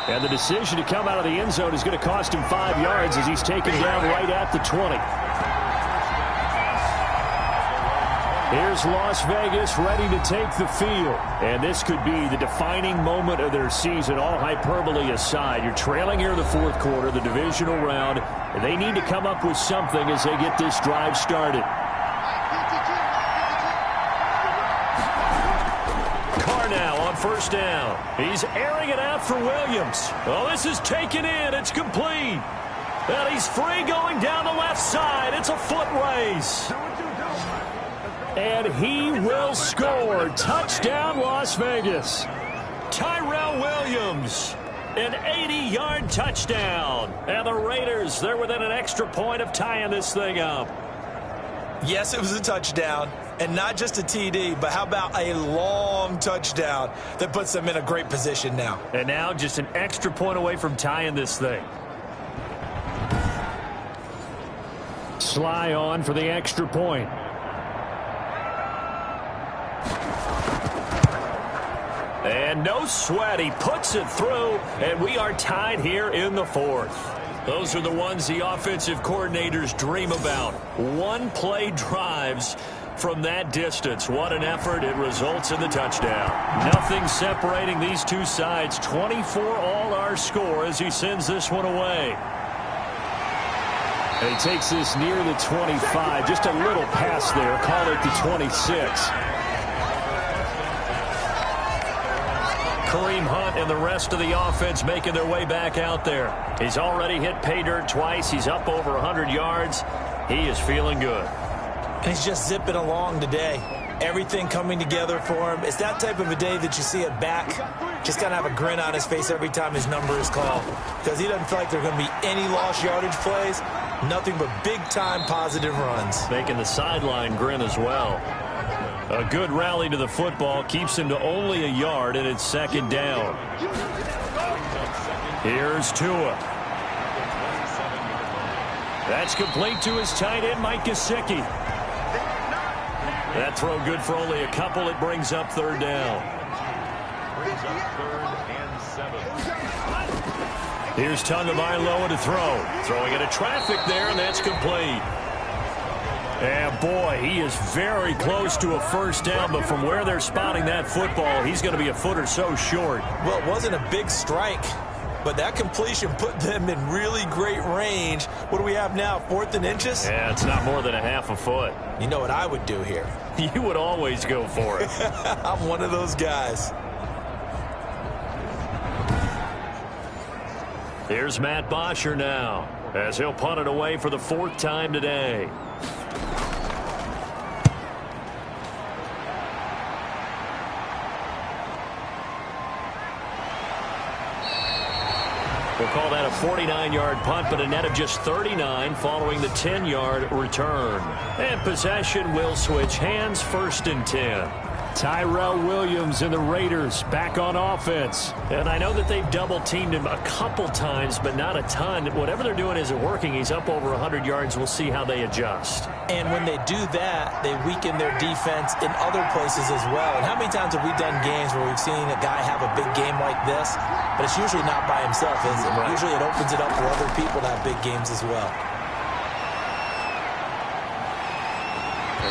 And the decision to come out of the end zone is going to cost him 5 yards as he's taken down right at the 20. Here's Las Vegas ready to take the field. And this could be the defining moment of their season, all hyperbole aside. You're trailing here in the 4th quarter, the divisional round. And they need to come up with something as they get this drive started. Now on 1st down. He's airing it out for Williams. Oh, this is taken in. It's complete. And he's free going down the left side. It's a foot race. And he will score. Touchdown, Las Vegas. Tyrell Williams. An 80-yard touchdown. And the Raiders, they're within an extra point of tying this thing up. Yes, it was a touchdown. And not just a TD, but how about a long touchdown that puts them in a great position now. And now just an extra point away from tying this thing. Sly on for the extra point. And no sweat. He puts it through, and we are tied here in the 4th. Those are the ones the offensive coordinators dream about. One-play drives from that distance. What an effort. It results in the touchdown. Nothing separating these two sides. 24 all our score as he sends this one away. And he takes this near the 25. Just a little pass there. Call it the 26. Kareem Hunt and the rest of the offense making their way back out there. He's already hit pay dirt twice. He's up over 100 yards. He is feeling good. And he's just zipping along today. Everything coming together for him. It's that type of a day that you see it back. Just kind of have a grin on his face every time his number is called. Because he doesn't feel like there are going to be any lost yardage plays. Nothing but big-time positive runs. Making the sideline grin as well. A good rally to the football keeps him to only a yard, and it's second down. Here's Tua. That's complete to his tight end, Mike Gesicki. That throw good for only a couple. It brings up third down. Here's Tagovailoa to throw. Throwing into traffic there, and that's complete. And boy, he is very close to a first down, but from where they're spotting that football, he's going to be a foot or so short. Well, it wasn't a big strike, but that completion put them in really great range. What do we have now, 4th and inches? Yeah, it's not more than a half a foot. You know what I would do here? You would always go for it. I'm one of those guys. Here's Matt Bosher now, as he'll punt it away for the 4th time today. We'll call that a 49-yard punt, but a net of just 39 following the 10-yard return. And possession will switch hands, 1st and 10. Tyrell Williams and the Raiders back on offense. And I know that they've double-teamed him a couple times, but not a ton. Whatever they're doing isn't working. He's up over 100 yards. We'll see how they adjust. And when they do that, they weaken their defense in other places as well. And how many times have we done games where we've seen a guy have a big game like this? But it's usually not by himself, is it? Right. Usually it opens it up for other people to have big games as well.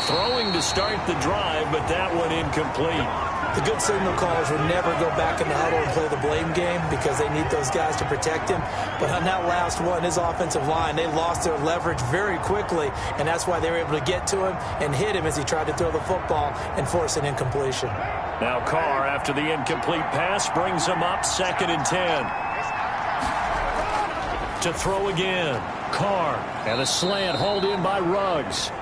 Throwing to start the drive, but that one incomplete. The good signal callers would never go back in the huddle and play the blame game because they need those guys to protect him. But on that last one, his offensive line, they lost their leverage very quickly, and that's why they were able to get to him and hit him as he tried to throw the football and force an incompletion. Now Carr, after the incomplete pass, brings him up 2nd and 10. To throw again. Carr, and a slant hauled in by Ruggs.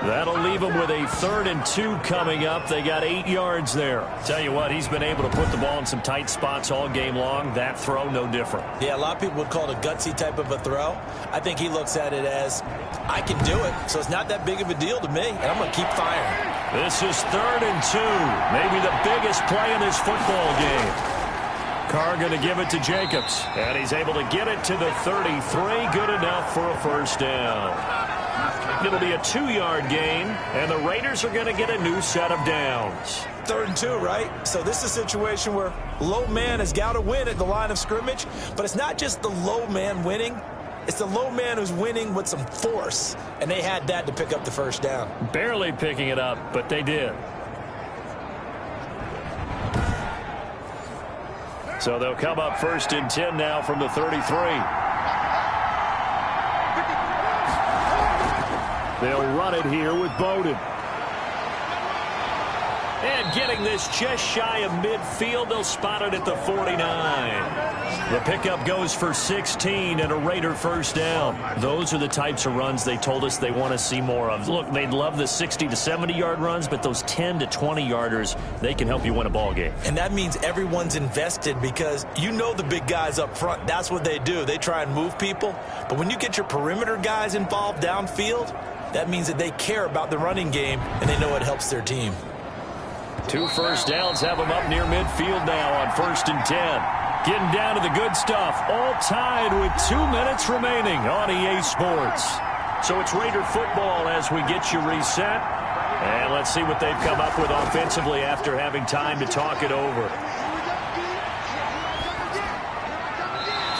That'll leave them with a 3rd and 2 coming up. They got 8 yards there. Tell you what, he's been able to put the ball in some tight spots all game long. That throw, no different. Yeah, a lot of people would call it a gutsy type of a throw. I think he looks at it as, I can do it, so it's not that big of a deal to me, and I'm going to keep firing. This is 3rd and 2. Maybe the biggest play in this football game. Carr going to give it to Jacobs, and he's able to get it to the 33. Good enough for a first down. It'll be a 2-yard gain, and the Raiders are going to get a new set of downs. 3rd and 2, right? So this is a situation where low man has got to win at the line of scrimmage, but it's not just the low man winning. It's the low man who's winning with some force, and they had that to pick up the first down. Barely picking it up, but they did. So they'll come up 1st and 10 now from the 33. They'll run it here with Bowden. And getting this just shy of midfield, they'll spot it at the 49. The pickup goes for 16 and a Raider first down. Those are the types of runs they told us they want to see more of. Look, they'd love the 60 to 70-yard runs, but those 10 to 20-yarders, they can help you win a ball game. And that means everyone's invested because you know the big guys up front, that's what they do. They try and move people. But when you get your perimeter guys involved downfield, that means that they care about the running game and they know it helps their team. 2 first downs have them up near midfield now on 1st and 10. Getting down to the good stuff. All tied with 2 minutes remaining on EA Sports. So it's Raider football as we get you reset. And let's see what they've come up with offensively after having time to talk it over.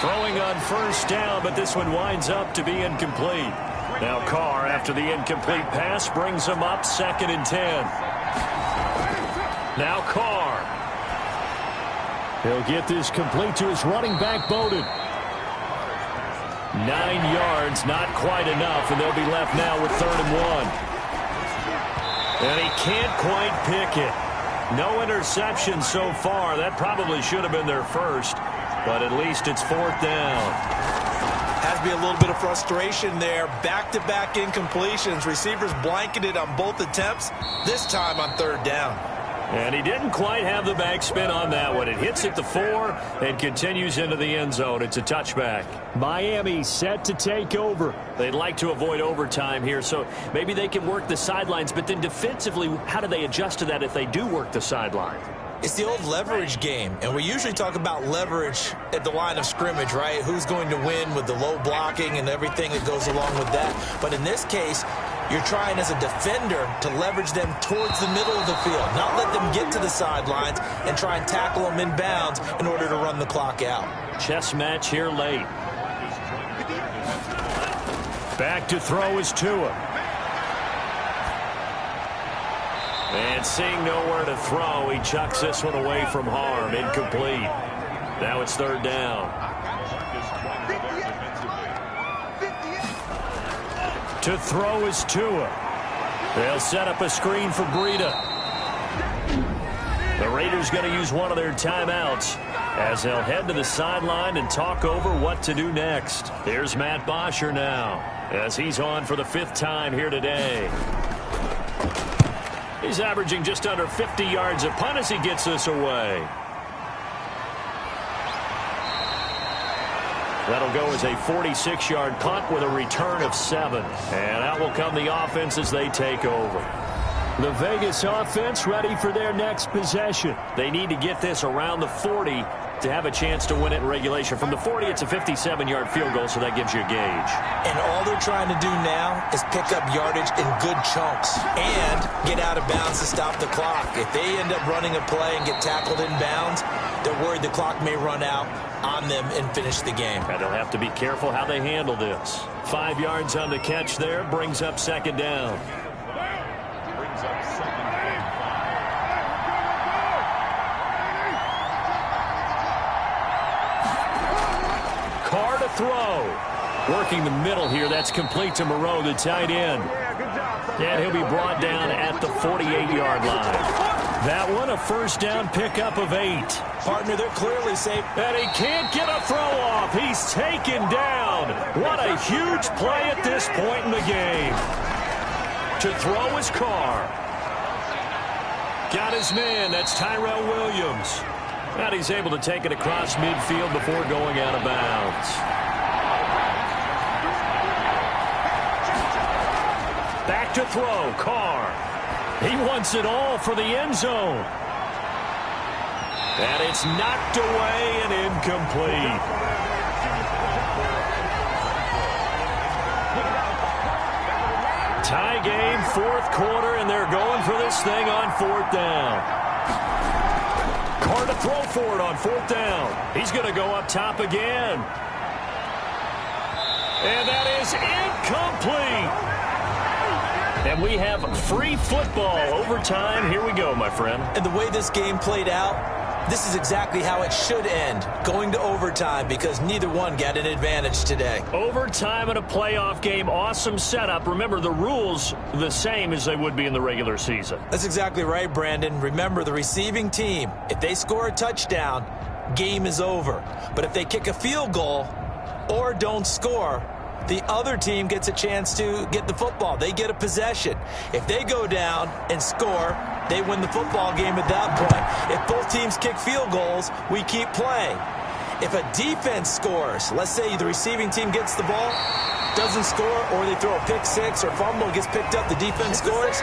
Throwing on first down, but this one winds up to be incomplete. Now Carr, after the incomplete pass, brings him up 2nd and 10. Now Carr. He'll get this complete to his running back, Bowden. 9 yards, not quite enough, and they'll be left now with 3rd and 1. And he can't quite pick it. No interception so far. That probably should have been their first, but at least it's 4th down. Has be a little bit of frustration there. Back-to-back incompletions. Receivers blanketed on both attempts, this time on third down. And he didn't quite have the backspin on that one. It hits at the 4 and continues into the end zone. It's a touchback. Miami set to take over. They'd like to avoid overtime here, so maybe they can work the sidelines. But then defensively, how do they adjust to that if they do work the sideline? It's the old leverage game, and we usually talk about leverage at the line of scrimmage, right? Who's going to win with the low blocking and everything that goes along with that. But in this case, you're trying as a defender to leverage them towards the middle of the field, not let them get to the sidelines and try and tackle them in bounds in order to run the clock out. Chess match here late. Back to throw is Tua. And seeing nowhere to throw, he chucks this one away from harm. Incomplete. Now it's third down. To throw is Tua. They'll set up a screen for Breida. The Raiders going to use one of their timeouts as they'll head to the sideline and talk over what to do next. Here's Matt Bosher now as he's on for the 5th time here today. He's averaging just under 50 yards a punt as he gets this away. That'll go as a 46-yard punt with a return of 7. And out will come the offense as they take over. The Vegas offense ready for their next possession. They need to get this around the 40 to have a chance to win it in regulation. From the 40, it's a 57-yard field goal, so that gives you a gauge. And all they're trying to do now is pick up yardage in good chunks and get out of bounds to stop the clock. If they end up running a play and get tackled in bounds, they're worried the clock may run out on them and finish the game. And they'll have to be careful how they handle this. 5 yards on the catch there, brings up second down. Carr to throw. Working the middle here, that's complete to Moreau, the tight end. And he'll be brought down at the 48-yard line. That one a first down pickup of 8. Partner, they're clearly safe. And he can't get a throw off. He's taken down. What a huge play at this point in the game. To throw is Carr. Got his man. That's Tyrell Williams. And he's able to take it across midfield before going out of bounds. Back to throw, Carr. He wants it all for the end zone. And it's knocked away and incomplete. Tie game, 4th quarter, and they're going for this thing on 4th down. Carr to throw for it on 4th down. He's going to go up top again. And that is incomplete. And we have free football overtime. Here we go, my friend. And the way this game played out, this is exactly how it should end, going to overtime, because neither one got an advantage today. Overtime in a playoff game, awesome setup. Remember, the rules the same as they would be in the regular season. That's exactly right, Brandon. Remember, the receiving team, if they score a touchdown, game is over. But if they kick a field goal or don't score, the other team gets a chance to get the football. They get a possession. If they go down and score, they win the football game at that point. If both teams kick field goals, we keep playing. If a defense scores, let's say the receiving team gets the ball, doesn't score, or they throw a pick six or fumble, gets picked up, the defense scores,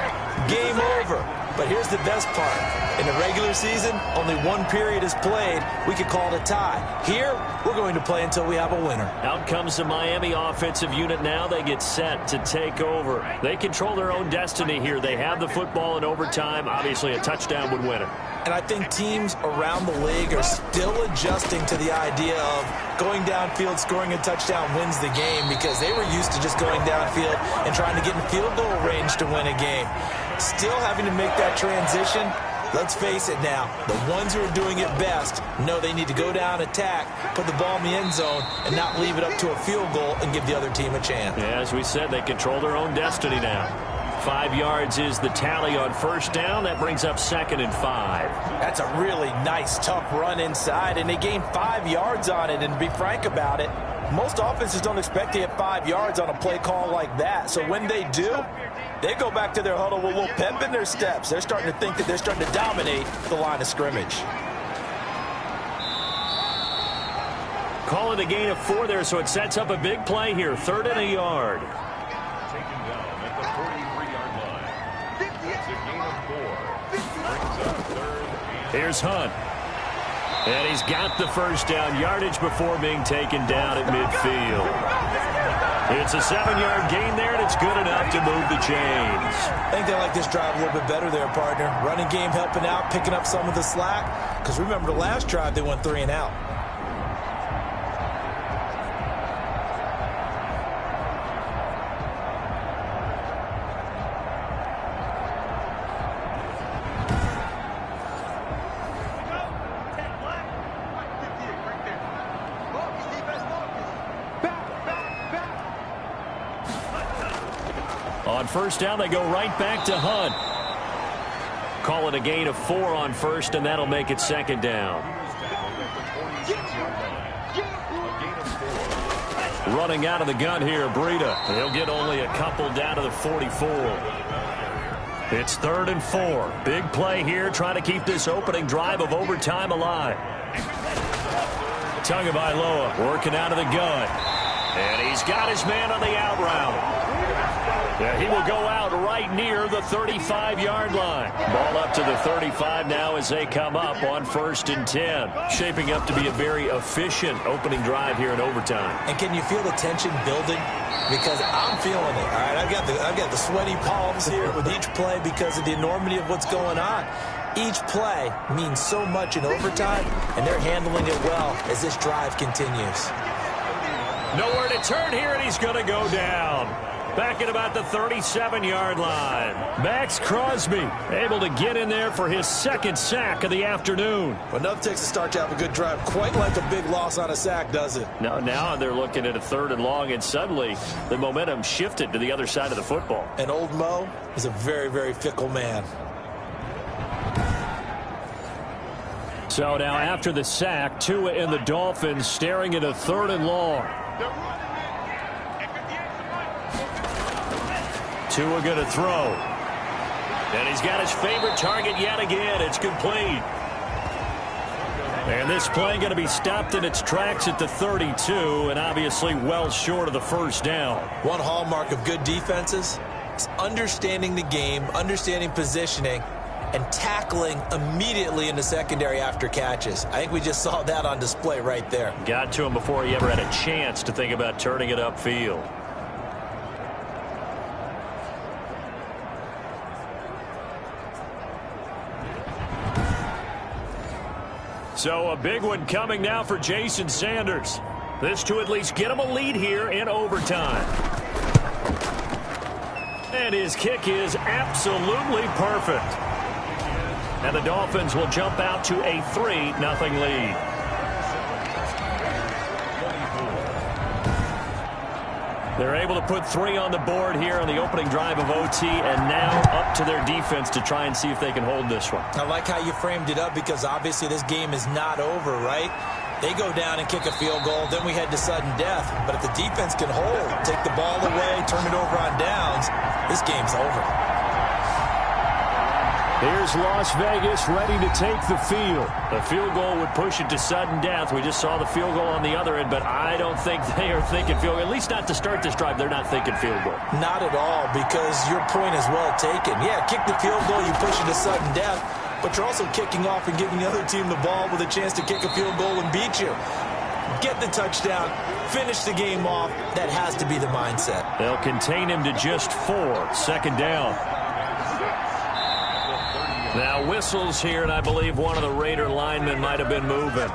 game over. But here's the best part. In the regular season, only one period is played. We could call it a tie. Here, we're going to play until we have a winner. Out comes the Miami offensive unit now. They get set to take over. They control their own destiny here. They have the football in overtime. Obviously, a touchdown would win it. And I think teams around the league are still adjusting to the idea of going downfield, scoring a touchdown wins the game, because they were used to just going downfield and trying to get in field goal range to win a game. Still having to make that transition. Let's face it now, the ones who are doing it best know they need to go down, attack, put the ball in the end zone, and not leave it up to a field goal and give the other team a chance. Yeah, as we said, they control their own destiny now. 5 yards is the tally on first down. That brings up 2nd and 5. That's a really nice, tough run inside, and they gained 5 yards on it. And to be frank about it, Most offenses don't expect to hit 5 yards on a play call like that. So when they do, they go back to their huddle with a little pep in their steps. They're starting to think that they're starting to dominate the line of scrimmage. Calling a gain of 4 there, so it sets up a big play here. 3rd and a yard. Taken down at the 43-yard line. It's a gain of 4. Brings up 3rd and... Here's Hunt. And he's got the first down yardage before being taken down at midfield. It's a 7-yard gain there, and it's good enough to move the chains. I think they like this drive a little bit better there, partner. Running game helping out, picking up some of the slack. Because remember the last drive, they went 3 and out. On first down, they go right back to Hunt. Call it a gain of 4 on first, and that'll make it 2nd down. Running out of the gun here, Breida. He'll get only a couple down to the 44. It's 3rd and 4. Big play here, trying to keep this opening drive of overtime alive. Tagovailoa working out of the gun. And he's got his man on the out route. Yeah, he will go out right near the 35-yard line. Ball up to the 35 now as they come up on 1st and 10. Shaping up to be a very efficient opening drive here in overtime. And can you feel the tension building? Because I'm feeling it. All right, I've got the sweaty palms here with each play because of the enormity of what's going on. Each play means so much in overtime, and they're handling it well as this drive continues. Nowhere to turn here, and he's going to go down. Back at about the 37-yard line. Max Crosby able to get in there for his 2nd sack of the afternoon. Well, enough takes to start to have a good drive. Quite like a big loss on a sack, does it? Now they're looking at a 3rd and long, and suddenly the momentum shifted to the other side of the football. And old Mo is a very, very fickle man. So now after the sack, Tua and the Dolphins staring at a 3rd and long. Tua going to throw. And he's got his favorite target yet again. It's complete. And this play going to be stopped in its tracks at the 32, and obviously well short of the first down. One hallmark of good defenses is understanding the game, understanding positioning, and tackling immediately in the secondary after catches. I think we just saw that on display right there. Got to him before he ever had a chance to think about turning it upfield. So a big one coming now for Jason Sanders. This to at least get him a lead here in overtime. And his kick is absolutely perfect. And the Dolphins will jump out to a 3-0 lead. They're able to put 3 on the board here on the opening drive of OT, and now up to their defense to try and see if they can hold this one. I like how you framed it up because obviously this game is not over, right? They go down and kick a field goal, then we head to sudden death. But if the defense can hold, take the ball away, turn it over on downs, this game's over. Here's Las Vegas ready to take the field. A field goal would push it to sudden death. We just saw the field goal on the other end, but I don't think they are thinking field goal. At least not to start this drive. They're not thinking field goal. Not at all, because your point is well taken. Yeah, kick the field goal, you push it to sudden death, but you're also kicking off and giving the other team the ball with a chance to kick a field goal and beat you. Get the touchdown, finish the game off. That has to be the mindset. They'll contain him to just 4. 2nd down. Now whistles here, and I believe one of the Raider linemen might have been moving.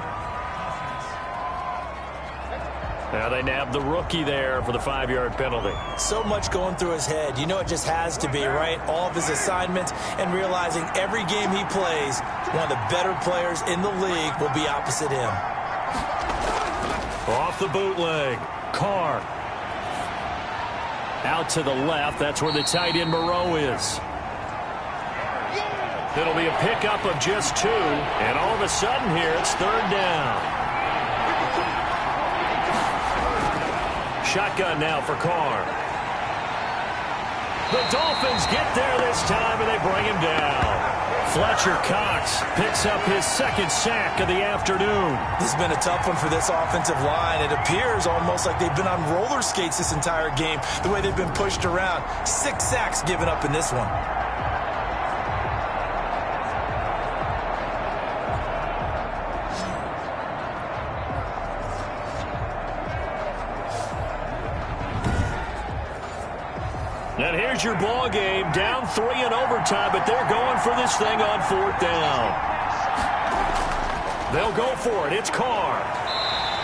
Now they nab the rookie there for the 5-yard penalty. So much going through his head. You know it just has to be, right? All of his assignments and realizing every game he plays, one of the better players in the league will be opposite him. Off the bootleg. Carr. Out to the left. That's where the tight end Moreau is. It'll be a pickup of just 2. And all of a sudden here, it's 3rd down. Shotgun now for Carr. The Dolphins get there this time, and they bring him down. Fletcher Cox picks up his second sack of the afternoon. This has been a tough one for this offensive line. It appears almost like they've been on roller skates this entire game, the way they've been pushed around. 6 sacks given up in this one. And here's your ball game, down 3 in overtime, but they're going for this thing on 4th down. They'll go for it. It's Carr.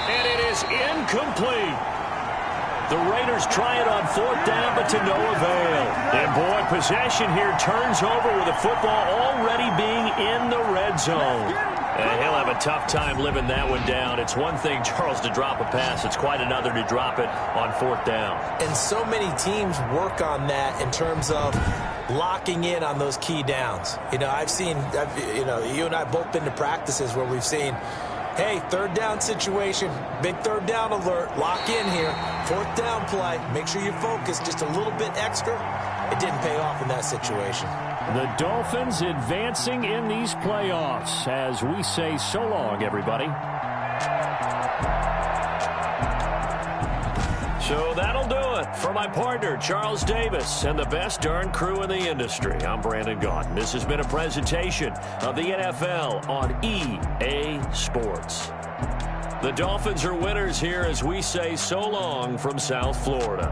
And it is incomplete. The Raiders try it on 4th down, but to no avail. And boy, possession here turns over with the football already being in the red zone. And he'll have a tough time living that one down. It's one thing, Charles, to drop a pass. It's quite another to drop it on 4th down. And so many teams work on that in terms of locking in on those key downs. You know, you and I both been to practices where we've seen, hey, 3rd down situation, big 3rd down alert, lock in here, 4th down play, make sure you focus just a little bit extra. It didn't pay off in that situation. The Dolphins advancing in these playoffs as we say so long, everybody. So that'll do it for my partner, Charles Davis, and the best darn crew in the industry. I'm Brandon Gaudin. This has been a presentation of the NFL on EA Sports. The Dolphins are winners here as we say so long from South Florida.